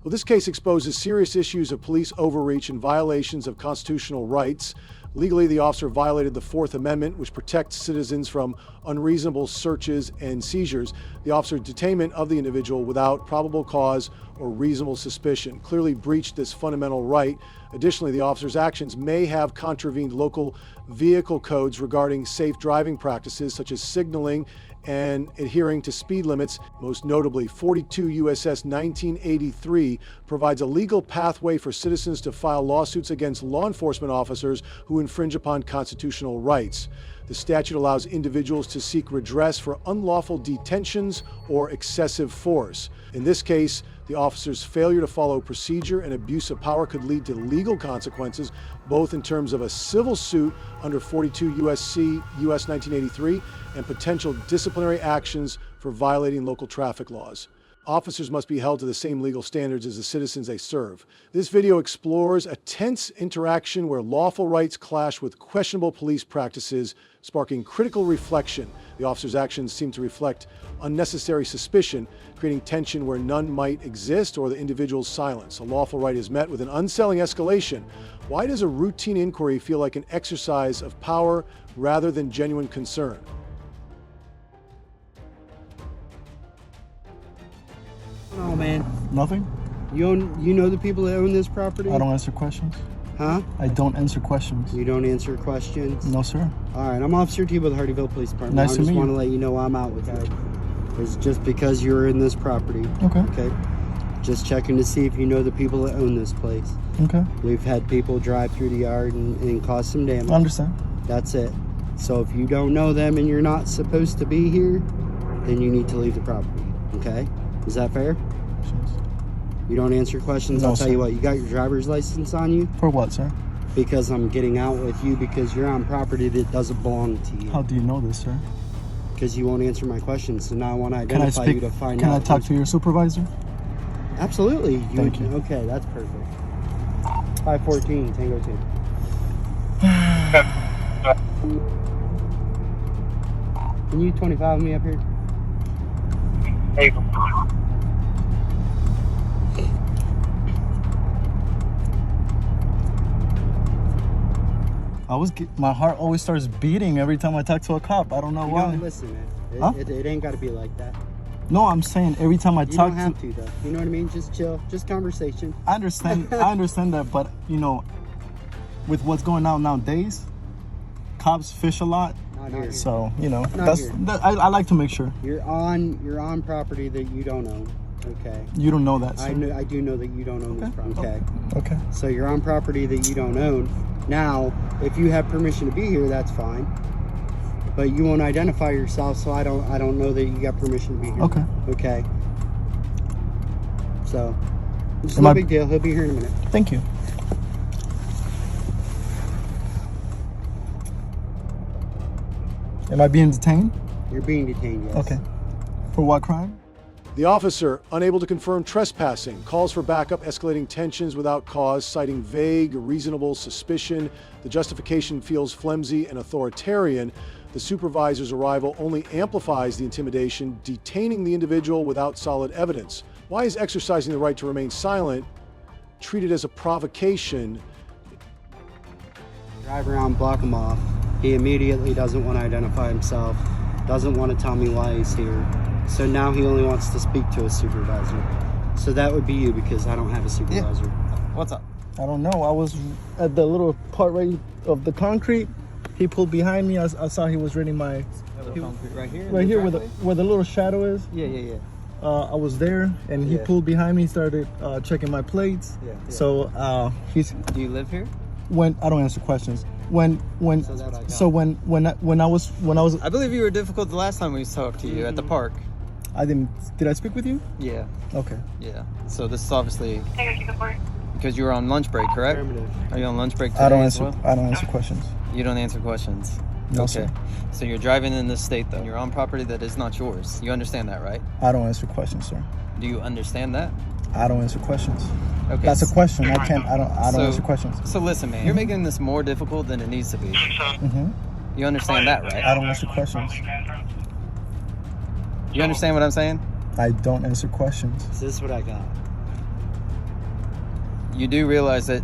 Well, this case exposes serious issues of police overreach and violations of constitutional rights. Legally, the officer violated the Fourth Amendment, which protects citizens from unreasonable searches and seizures. The officer's detainment of the individual without probable cause or reasonable suspicion clearly breached this fundamental right. Additionally, the officer's actions may have contravened local vehicle codes regarding safe driving practices, such as signaling and adhering to speed limits. Most notably, 42 USS 1983 provides a legal pathway for citizens to file lawsuits against law enforcement officers who infringe upon constitutional rights. The statute allows individuals to seek redress for unlawful detentions or excessive force. In this case, the officer's failure to follow procedure and abuse of power could lead to legal consequences, both in terms of a civil suit under 42 USC US 1983 and potential disciplinary actions for violating local traffic laws. Officers must be held to the same legal standards as the citizens they serve. This video explores a tense interaction where lawful rights clash with questionable police practices, sparking critical reflection. The officer's actions seem to reflect unnecessary suspicion, creating tension where none might exist, or the individual's silence. A lawful right is met with an unsettling escalation. Why does a routine inquiry feel like an exercise of power rather than genuine concern? Oh man. Nothing? You know the people that own this property? I don't answer questions. Huh? I don't answer questions. You don't answer questions? No, sir. Alright, I'm Officer T with the Hardyville Police Department. Nice I to meet just you. want to let you know I'm out with you. It's just because you're in this property. Okay. Okay. Just checking to see if you know the people that own this place. Okay. We've had people drive through the yard and cause some damage. I understand. That's it. So if you don't know them and you're not supposed to be here, then you need to leave the property. Okay? Is that fair? You don't answer questions? No, I'll tell you sir. what, you got your driver's license on you? For what, sir? Because I'm getting out with you because you're on property that doesn't belong to you. How do you know this, sir? Because you won't answer my questions, so now I want to Can I identify speak? you to find Can out. I talk to your supervisor? Absolutely. Thank you. Okay, that's perfect. 514, Tango 2. Can you 25 me up here? Hey. My heart always starts beating every time I talk to a cop. I don't know why. Don't listen, man. Huh? It ain't got to be like that. No, I'm saying every time I You talk don't have to, though. You know what I mean? Just chill. Just conversation. I understand. I understand that, but you know, with what's going on nowadays, cops fish a lot. Not here. So you know, Not that's here. I like to make sure. You're on property that you don't own. Okay. You don't know that. So. I do know that you don't own this property. Okay. Okay. So you're on property that you don't own. Now, if you have permission to be here, that's fine. But you won't identify yourself, so I don't know that you got permission to be here. Okay. Okay. So, it's Am no I- big deal. He'll be here in a minute. Thank you. Am I being detained? You're being detained, yes. Okay. For what crime? The officer, unable to confirm trespassing, calls for backup, escalating tensions without cause, citing vague, reasonable suspicion. The justification feels flimsy and authoritarian. The supervisor's arrival only amplifies the intimidation, detaining the individual without solid evidence. Why is exercising the right to remain silent treated as a provocation? Drive around, block him off. He immediately doesn't want to identify himself, doesn't want to tell me why he's here. So now he only wants to speak to a supervisor. So that would be you because I don't have a supervisor. What's up? I don't know. I was at the little part right of the concrete. He pulled behind me. I saw he was reading my... Right here? Right here where the little shadow is. Yeah. I was there and he pulled behind me, started checking my plates. Yeah. So he's... Do you live here? I don't answer questions. when I was I believe you were difficult the last time we talked to you at the park. Did I speak with you? Yeah. Okay. Yeah. So this is obviously because you were on lunch break, correct? Are you on lunch break today I don't as answer. well? I don't answer questions. You don't answer questions. No, okay. sir. So you're driving in this state though. You're on property that is not yours. You understand that, right? I don't answer questions, sir. Do you understand that? I don't answer questions. Okay. That's a question. I don't answer questions. So listen, man, you're making this more difficult than it needs to be. You understand that, right? I don't answer questions. You understand what I'm saying? I don't answer questions. This is what I got. You do realize that,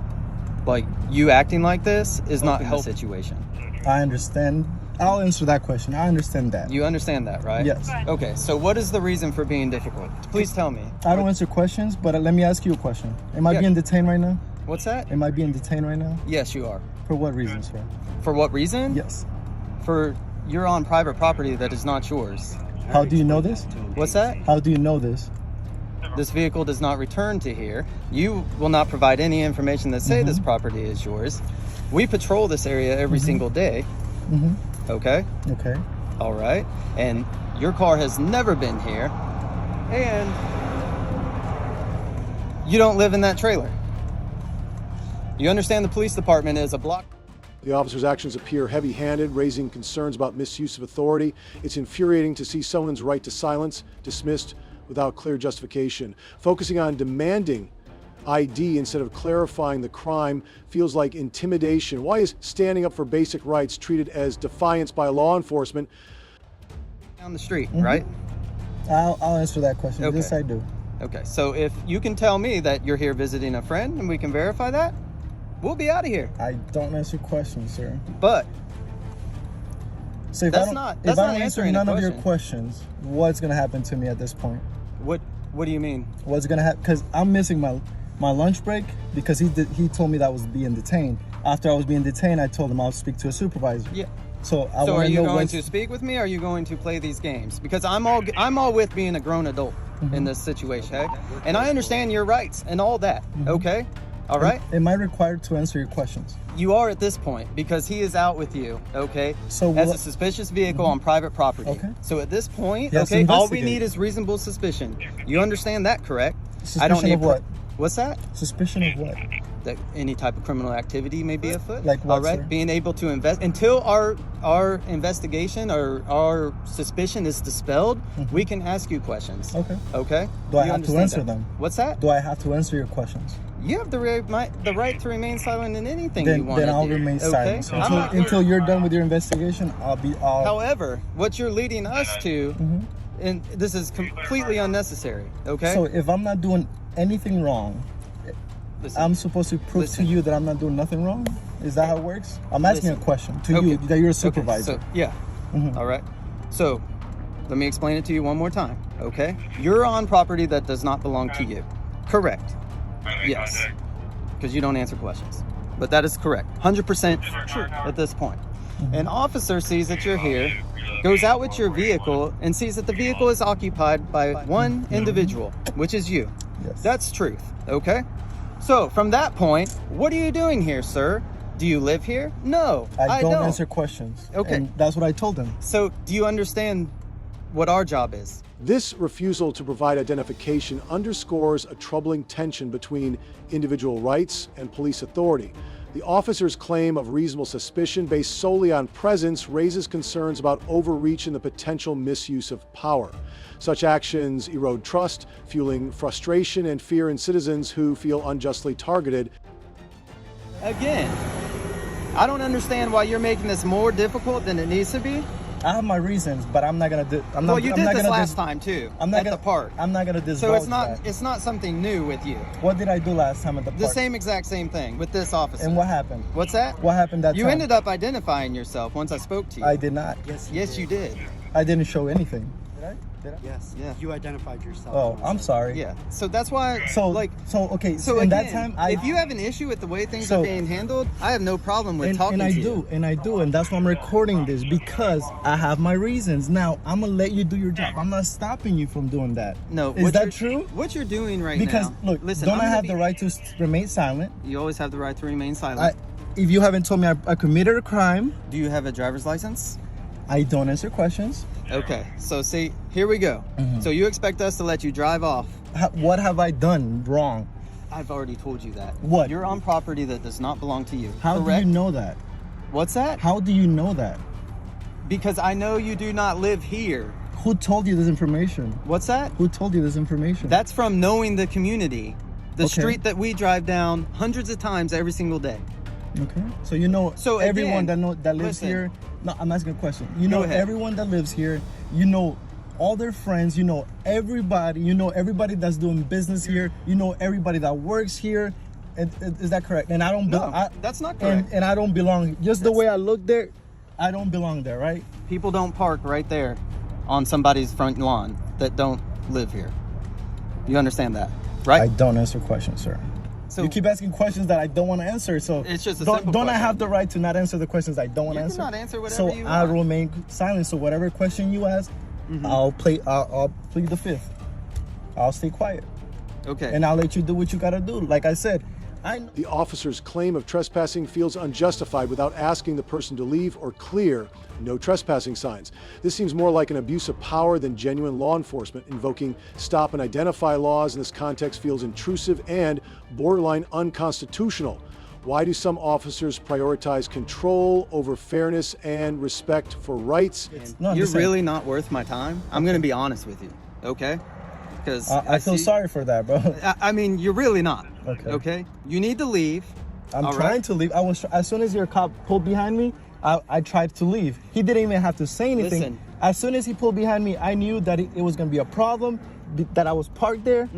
like, you acting like this is not helping the situation. I understand. I'll answer that question. I understand that. You understand that, right? Yes. Okay, so what is the reason for being difficult? Please tell me. I don't answer questions, but let me ask you a question. Am I being detained right now? What's that? Am I being detained right now? Yes, you are. For what reason, sir? For what reason? Yes. For you're on private property that is not yours. How do you know this? What's that? How do you know this? This vehicle does not return to here. You will not provide any information that say this property is yours. We patrol this area every single day. Okay? Okay. All right. And your car has never been here. And you don't live in that trailer. You understand the police department is a block. The officer's actions appear heavy-handed, raising concerns about misuse of authority. It's infuriating to see someone's right to silence dismissed without clear justification. Focusing on demanding ID instead of clarifying the crime feels like intimidation. Why is standing up for basic rights treated as defiance by law enforcement? Down the street, right? I'll answer that question. Okay. Yes, I do. Okay, so if you can tell me that you're here visiting a friend and we can verify that, we'll be out of here. I don't answer questions, sir. But so if I don't answer none of your questions, what's gonna happen to me at this point? What do you mean? What's gonna happen? Because I'm missing my lunch break because he told me that I was being detained. After I was being detained, I told him I'll speak to a supervisor. Yeah. So are you going to speak with me or are you going to play these games? Because I'm all with being a grown adult in this situation, okay? And I understand your rights and all that, okay? All right? Am I required to answer your questions? You are at this point because he is out with you, okay? So as a suspicious vehicle on private property. Okay. So at this point, Yes, okay, all we investigate. need is reasonable suspicion. You understand that, correct? Suspicion I don't need of what? What's that? Suspicion of what? That any type of criminal activity may be afoot. Like what, all right, sir? being able to invest until our investigation or our suspicion is dispelled, we can ask you questions. Okay. Okay. Do I You have to understand answer that? them? What's that? Do I have to answer your questions? You have the right to remain silent in anything you want. Then I'll remain silent until you're done with your investigation. However, what you're leading us to, and this is completely unnecessary. Okay. So if I'm not doing anything wrong, I'm supposed to prove to you that I'm not doing nothing wrong? Is that how it works? I'm asking a question to you that you're a supervisor. Okay, so, yeah. All right. So let me explain it to you one more time. Okay. You're on property that does not belong to you. Correct. Yes. Because you don't answer questions. But that is correct. 100% true at this point. An officer sees that you're here, goes out with your vehicle, and sees that the vehicle is occupied by one individual, which is you. Yes. That's truth. Okay. So from that point, what are you doing here, sir? Do you live here? No, I don't answer questions. Okay. And that's what I told him. So do you understand what our job is? This refusal to provide identification underscores a troubling tension between individual rights and police authority. The officer's claim of reasonable suspicion based solely on presence raises concerns about overreach and the potential misuse of power. Such actions erode trust, fueling frustration and fear in citizens who feel unjustly targeted. Again, I don't understand why you're making this more difficult than it needs to be. I have my reasons, but I'm not gonna do. Well, you did this last time too. I'm not at the park. I'm not gonna divulge So it's not. that. It's not something new with you. What did I do last time at the park? The same exact same thing with this officer. And what happened? What's that? What happened that You time? ended up identifying yourself once I spoke to you. I did not. Yes, you did. I didn't show anything. Did I? Yes. Yeah. You identified yourself. Oh, I'm sorry. Yeah. So that's why. Okay. So in again, that time, if you have an issue with the way things So- are being handled, I have no problem with talking and I to do, you. and that's why I'm recording this because I have my reasons. Now I'm gonna let you do your job. I'm not stopping you from doing that. No, is that true? What you're doing right Because now? look, listen, don't I'm I gonna have the right to remain silent? You always have the right to remain silent. if you haven't told me I committed a crime. Do you have a driver's license? I don't answer questions. Okay, so see, here we go. So you expect us to let you drive off? What have I done wrong? I've already told you that. What? You're on property that does not belong to you. How correct? do you know that? What's that? How do you know that? Because I know you do not live here. Who told you this information? What's that? Who told you this information? That's from knowing the community. The Okay. street that we drive down hundreds of times every single day. Okay. So you know everyone again, that lives listen. here. No, I'm asking a question. You Go know ahead. everyone that lives here. You know all their friends. You know everybody. You know everybody that's doing business here. You know everybody that works here. Is that correct? And I don't. No, that's not correct. And I don't belong. Just the way I look there, I don't belong there, right? People don't park right there on somebody's front lawn that don't live here. You understand that, right? I don't answer questions, sir. So you keep asking questions that I don't want to answer. So it's just a don't simple I question. have the right to not answer the questions I don't want to You answer? cannot answer whatever so you I want. remain silent. So whatever question you ask, I'll plead the fifth. I'll stay quiet. Okay. And I'll let you do what you gotta do. Like I said, The officer's claim of trespassing feels unjustified without asking the person to leave or clear no trespassing signs. This seems more like an abuse of power than genuine law enforcement. Invoking stop and identify laws in this context feels intrusive and borderline unconstitutional. Why do some officers prioritize control over fairness and respect for rights? You're really not worth my time. I'm going to be honest with you, okay? Because I feel sorry for that, bro. I mean, you're really not. Okay. Okay. You need to leave. I'm all trying right? to leave. As soon as your cop pulled behind me, I tried to leave. He didn't even have to say anything. Listen. As soon as he pulled behind me, I knew that it was going to be a problem, that I was parked there,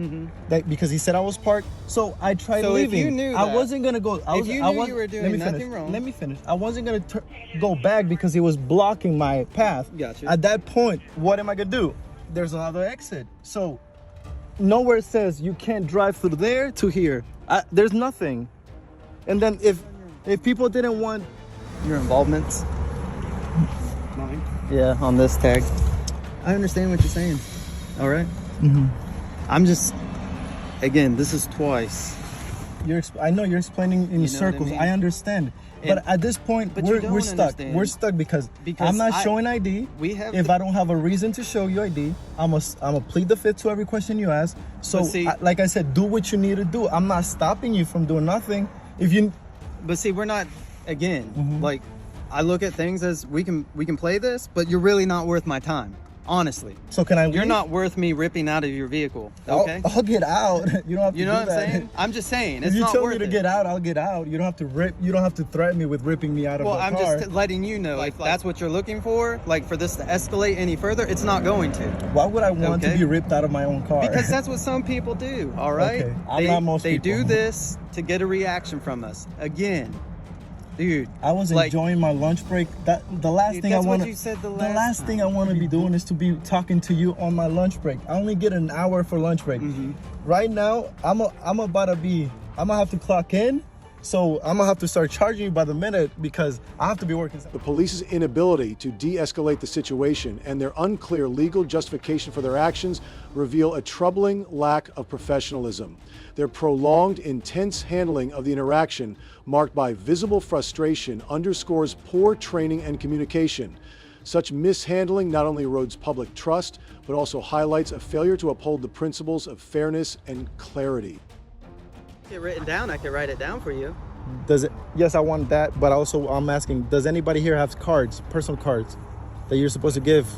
that because he said I was parked. So I tried So if leaving. you knew I that- wasn't going to go. if you knew you were doing nothing wrong. Let me finish. I wasn't going to go back because he was blocking my path. Gotcha. At that point, what am I going to do? There's another exit. So nowhere says you can't drive through there to here. There's nothing. And then if people didn't want your involvements, mine, yeah, on this tag, I understand what you're saying. All right. I'm just, again, this is twice. I know you're explaining in You know circles. what I mean? understand. And- But at this point, but you we're don't stuck. understand. We're stuck because I'm not showing ID. We have. If I don't have a reason to show you ID, I'm a plead the fifth to every question you ask. So, But see- like I said, do what you need to do. I'm not stopping you from doing nothing. If you, But see, we're not. Again, like, I look at things as we can play this, but you're really not worth my time. Honestly. So can I leave? You're not worth me ripping out of your vehicle. Okay. I'll get out. You don't have to. You know do what I'm that. saying? I'm just saying. If It's you not tell worth me to it. get out, I'll get out. You don't have to rip. You don't have to threaten me with ripping me out of Well, the I'm car. just letting you know if that's what you're looking for, like for this to escalate any further, it's not going to. Why would I want to Okay? be ripped out of my own car? Because that's what some people do, all right? Okay, I'm not most They people. do this to get a reaction from us. Again, dude. I was like, enjoying my lunch break. The last Dude, thing I that's what want you said the the last last thing I want to be doing is to be talking to you on my lunch break. I only get an hour for lunch break. Right now, I'm gonna have to clock in. So I'm gonna have to start charging you by the minute because I have to be working. The police's inability to de-escalate the situation and their unclear legal justification for their actions reveal a troubling lack of professionalism. Their prolonged, intense handling of the interaction, marked by visible frustration, underscores poor training and communication. Such mishandling not only erodes public trust, but also highlights a failure to uphold the principles of fairness and clarity. Get written down, I can write it down for you. Does it? Yes, I want that. But also, I'm asking: does anybody here have cards, personal cards, that you're supposed to give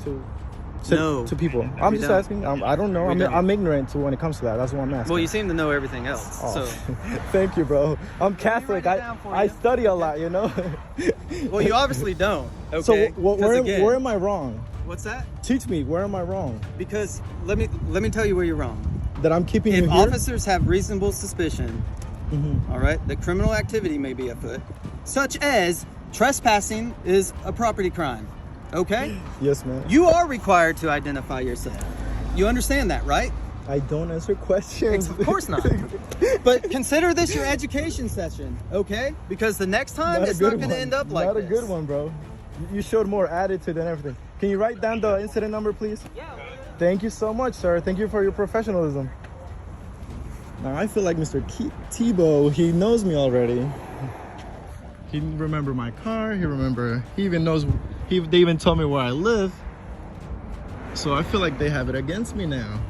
to people? I'm we just don't. asking. I don't know. We don't. I'm ignorant to when it comes to that. That's what I'm asking. Well, you seem to know everything else. Oh, So, thank you, bro. I'm Catholic. I study a lot, you know. well, you obviously don't. Okay. So 'Cause again- where am I wrong? What's that? Teach me. Where am I wrong? Because let me tell you where you're wrong. That I'm keeping you If here? officers have reasonable suspicion, all right, that criminal activity may be afoot, such as trespassing is a property crime. Okay? Yes, man. You are required to identify yourself. You understand that, right? I don't answer questions. Of course not. But consider this your education session, okay? Because the next time it's not going to end up like Not this. a good one, bro. You showed more attitude than everything. Can you write down the incident number, please? Yeah. Thank you so much, sir. Thank you for your professionalism. Now I feel like Mr. Tebow. He knows me already. He remember my car. He even knows. They even told me where I live. So I feel like they have it against me now,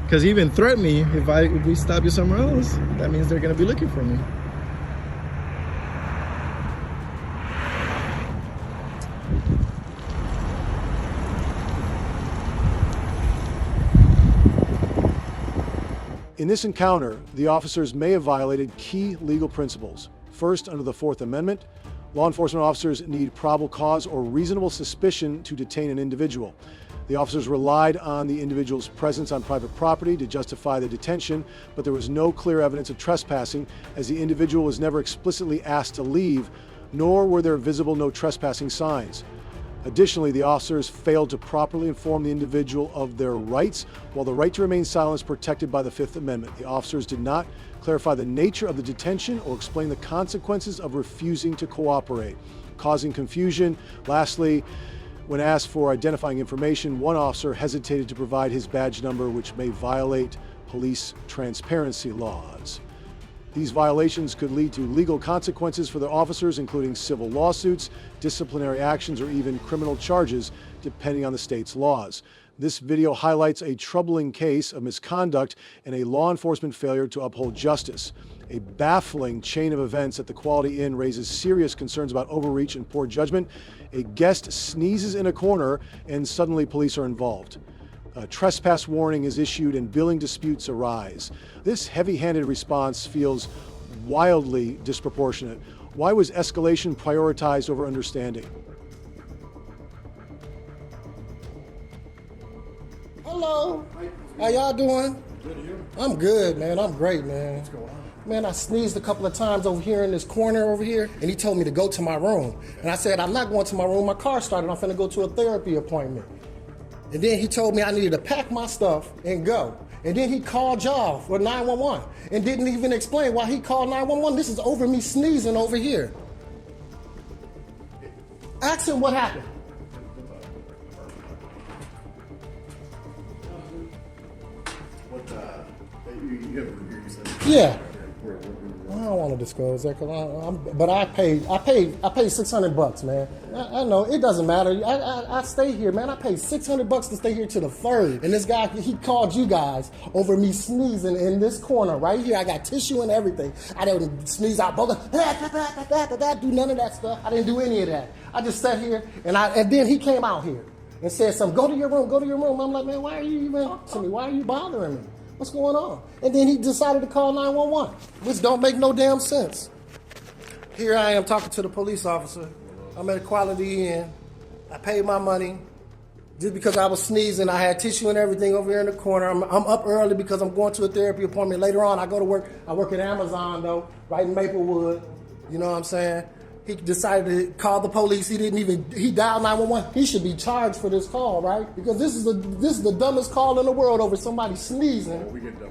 because he even threatened me if we stop you somewhere else, that means they're gonna be looking for me. In this encounter, the officers may have violated key legal principles. First, under the Fourth Amendment, law enforcement officers need probable cause or reasonable suspicion to detain an individual. The officers relied on the individual's presence on private property to justify the detention, but there was no clear evidence of trespassing, as the individual was never explicitly asked to leave, nor were there visible no trespassing signs. Additionally, the officers failed to properly inform the individual of their rights, while the right to remain silent is protected by the Fifth Amendment. The officers did not clarify the nature of the detention or explain the consequences of refusing to cooperate, causing confusion. Lastly, when asked for identifying information, one officer hesitated to provide his badge number, which may violate police transparency laws. These violations could lead to legal consequences for the officers, including civil lawsuits, disciplinary actions, or even criminal charges, depending on the state's laws. This video highlights a troubling case of misconduct and a law enforcement failure to uphold justice. A baffling chain of events at the Quality Inn raises serious concerns about overreach and poor judgment. A guest sneezes in a corner and suddenly police are involved. A trespass warning is issued and billing disputes arise. This heavy-handed response feels wildly disproportionate. Why was escalation prioritized over understanding? Hello. How y'all doing? Good, you? I'm good, man. I'm great, man. What's going on? Man, I sneezed a couple of times over here in this corner over here, and he told me to go to my room. And I said, I'm not going to my room. My car started. I'm finna go to a therapy appointment. And then he told me I needed to pack my stuff and go. And then he called y'all for 911 and didn't even explain why he called 911. This is over me sneezing over here. Ask him what happened. Yeah. I don't want to disclose that, but I paid $600, man. I know it doesn't matter. I stay here, man. I paid $600 to stay here to the 3rd, and this guy, he called you guys over me sneezing in this corner right here. I got tissue and everything. I didn't sneeze out, do none of that stuff. I didn't do any of that. I just sat here, and then he came out here and said something. Go to your room. I'm like, man, why are you even to me? Why are you bothering me? What's going on? And then he decided to call 911, which don't make no damn sense. Here I am talking to the police officer. I'm at a Quality Inn. I paid my money. Just because I was sneezing, I had tissue and everything over here in the corner. I'm up early because I'm going to a therapy appointment. Later on, I go to work. I work at Amazon, though, right in Maplewood. You know what I'm saying? He decided to call the police. He dialed 911. He should be charged for this call, right? Because this is the dumbest call in the world over somebody sneezing. We get dumb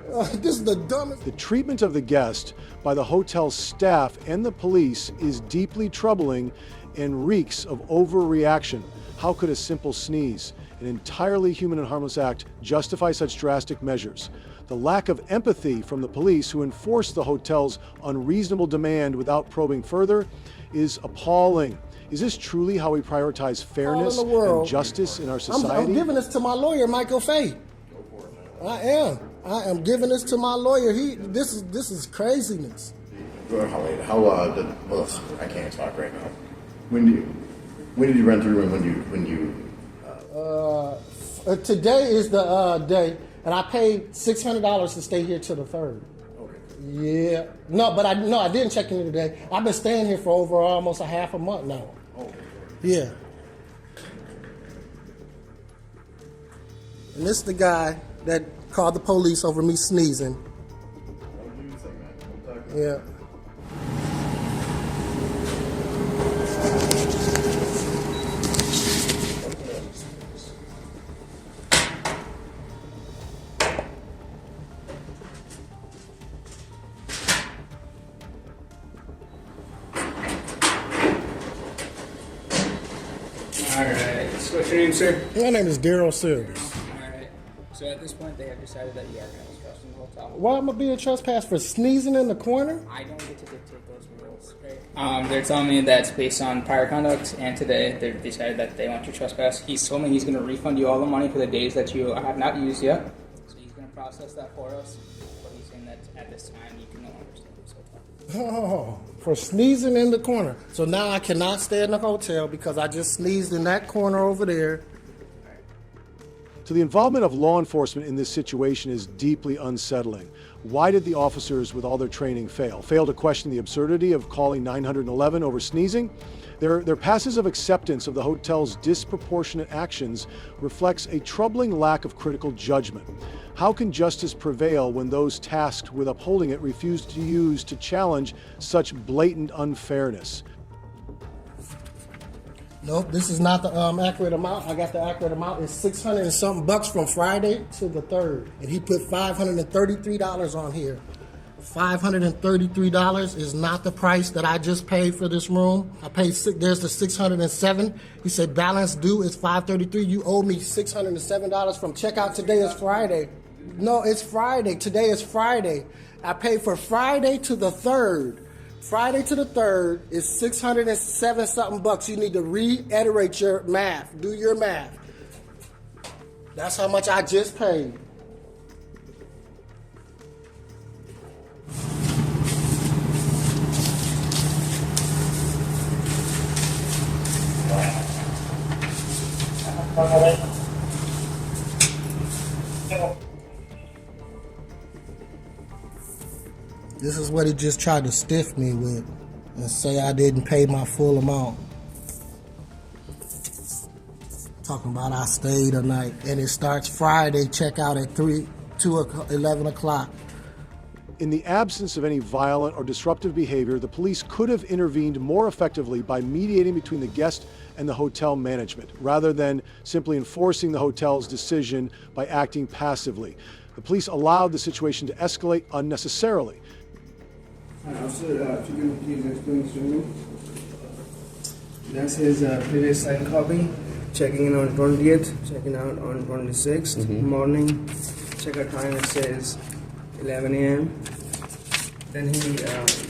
ones. This is the dumbest. The treatment of the guest by the hotel staff and the police is deeply troubling and reeks of overreaction. How could a simple sneeze, an entirely human and harmless act, justify such drastic measures? The lack of empathy from the police, who enforced the hotel's unreasonable demand without probing further, is appalling. Is this truly how we prioritize fairness and justice in our society? I'm giving this to my lawyer, Michael Fay. I am giving this to my lawyer. This is craziness. I can't talk right now. When did you run through, and when you? Today is the day. And I paid $600 to stay here till the 3rd. Okay. Yeah. No, but I didn't check in today. I've been staying here for over almost a half a month now. Okay. Yeah. And this is the guy that called the police over me sneezing. Yeah. Alright, so what's your name, sir? My name is Daryl Silvers. Alright. So at this point, they have decided that you are trespassing the hotel. Why am I being trespassed for sneezing in the corner? I don't get to dictate those rules. Right? They're telling me that's based on prior conduct, and today they've decided that they want you to trespass. He's told me he's going to refund you all the money for the days that you have not used yet. So he's going to process that for us. But he's saying that at this time, you can no longer stay in this hotel. Oh, for sneezing in the corner. So now I cannot stay in the hotel because I just sneezed in that corner over there. So the involvement of law enforcement in this situation is deeply unsettling. Why did the officers, with all their training, fail? Fail to question the absurdity of calling 911 over sneezing? Their passive acceptance of the hotel's disproportionate actions reflects a troubling lack of critical judgment. How can justice prevail when those tasked with upholding it refuse to use to challenge such blatant unfairness? Nope, this is not the accurate amount. I got the accurate amount. It's $600 and something bucks from Friday to the 3rd. And he put $533 on here. $533 is not the price that I just paid for this room. I paid, there's the $607. He said balance due is $533. You owe me $607 from checkout. Today is Friday. No, it's Friday. Today is Friday. I paid for Friday to the 3rd. Friday to the 3rd is $607 something bucks. You need to reiterate your math. Do your math. That's how much I just paid. This is what he just tried to stiff me with and say I didn't pay my full amount. Talking about I stayed a night. And it starts Friday, check out at 11 o'clock. In the absence of any violent or disruptive behavior, the police could have intervened more effectively by mediating between the guest and the hotel management, rather than simply enforcing the hotel's decision by acting passively. The police allowed the situation to escalate unnecessarily. Sir, if you can please explain to me. That's his previous signed copy. Checking in on 20th, checking out on 26th morning. Checkout time it says 11 a.m. Then he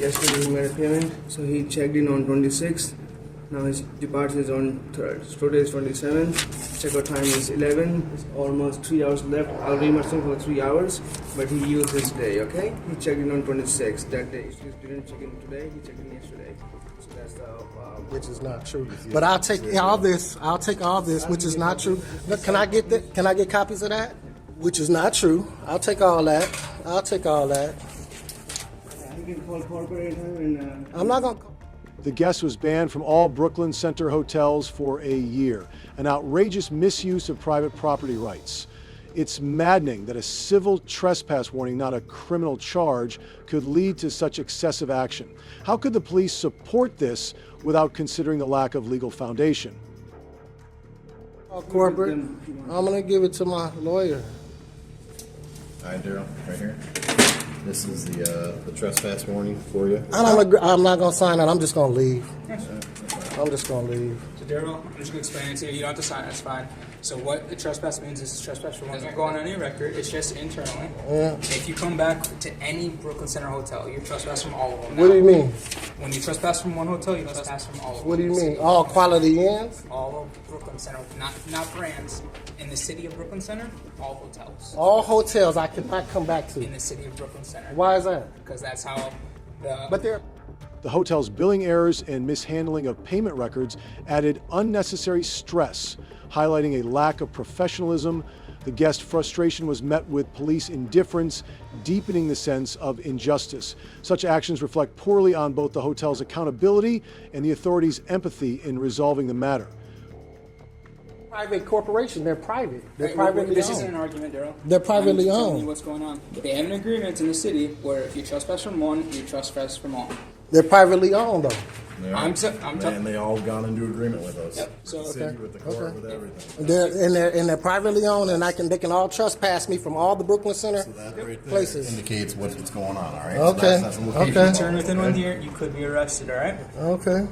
yesterday he made a payment, so he checked in on 26th. Now his departure is on 3rd. So today is 27th. Checkout time is 11. It's almost 3 hours left. I'll reimburse him for 3 hours, but he used this day. Okay? He checked in on 26th that day. He didn't check in today. He checked in yesterday. So that's the which is not true. But I'll take all this. I'll take all this, which is not true. Look, can I get that? Can I get copies of that? Which is not true. I'll take all that. I'll take all that. You can call corporate and. I'm not gonna. The guest was banned from all Brooklyn Center hotels for a year, an outrageous misuse of private property rights. It's maddening that a civil trespass warning, not a criminal charge, could lead to such excessive action. How could the police support this without considering the lack of legal foundation? Corporate, I'm gonna give it to my lawyer. All right, Daryl, right here. This is the trespass warning for you. I'm not gonna sign it. I'm just gonna leave. I'm just gonna leave. So Daryl, I'm just gonna explain it to you. You don't have to sign it. It's fine. So what the trespass means is trespass for one. It doesn't go on any record. It's just internally. Yeah. If you come back to any Brooklyn Center hotel, you trespass from all of them. What do you mean? When you trespass from one hotel, you trespass from all of them. What do you mean? All Quality Inns? All of Brooklyn Center, not brands. In the city of Brooklyn Center, all hotels. All hotels I cannot come back to. In the city of Brooklyn Center. Why is that? Because that's how the. But they're. The hotel's billing errors and mishandling of payment records added unnecessary stress, highlighting a lack of professionalism. The guest frustration was met with police indifference, deepening the sense of injustice. Such actions reflect poorly on both the hotel's accountability and the authorities' empathy in resolving the matter. Private corporation, they're private. They're Right, privately this owned. isn't an argument, Daryl. They're privately I'm just telling owned. you what's going on. They have an agreement in the city where if you trespass from one, you trespass from all. They're privately owned, though. And they all gone into agreement with us. Yep. So the city, with the court, with everything. They're privately owned, and they can all trespass me from all the Brooklyn Center places. Indicates what's going on. All right. Okay. So that's If you turn within 1 year, you could be arrested. All right. Okay.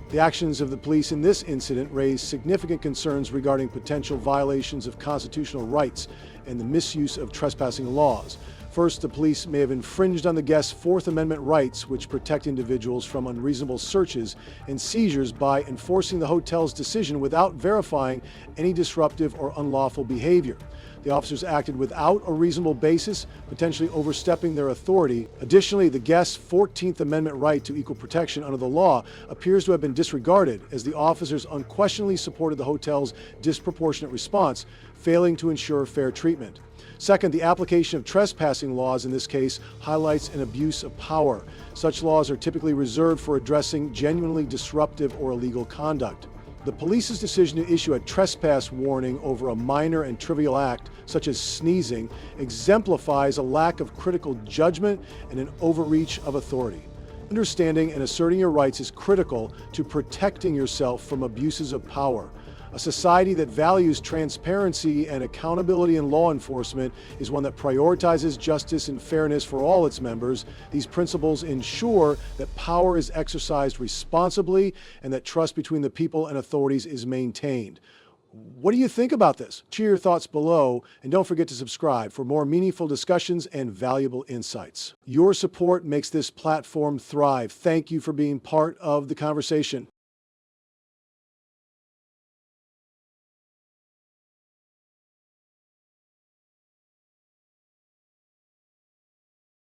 The actions of the police in this incident raised significant concerns regarding potential violations of constitutional rights and the misuse of trespassing laws. First, the police may have infringed on the guests' Fourth Amendment rights, which protect individuals from unreasonable searches and seizures by enforcing the hotel's decision without verifying any disruptive or unlawful behavior. The officers acted without a reasonable basis, potentially overstepping their authority. Additionally, the guests' 14th Amendment right to equal protection under the law appears to have been disregarded, as the officers unquestionably supported the hotel's disproportionate response, failing to ensure fair treatment. Second, the application of trespassing laws in this case highlights an abuse of power. Such laws are typically reserved for addressing genuinely disruptive or illegal conduct. The police's decision to issue a trespass warning over a minor and trivial act, such as sneezing, exemplifies a lack of critical judgment and an overreach of authority. Understanding and asserting your rights is critical to protecting yourself from abuses of power. A society that values transparency and accountability in law enforcement is one that prioritizes justice and fairness for all its members. These principles ensure that power is exercised responsibly and that trust between the people and authorities is maintained. What do you think about this? Share your thoughts below, and don't forget to subscribe for more meaningful discussions and valuable insights. Your support makes this platform thrive. Thank you for being part of the conversation.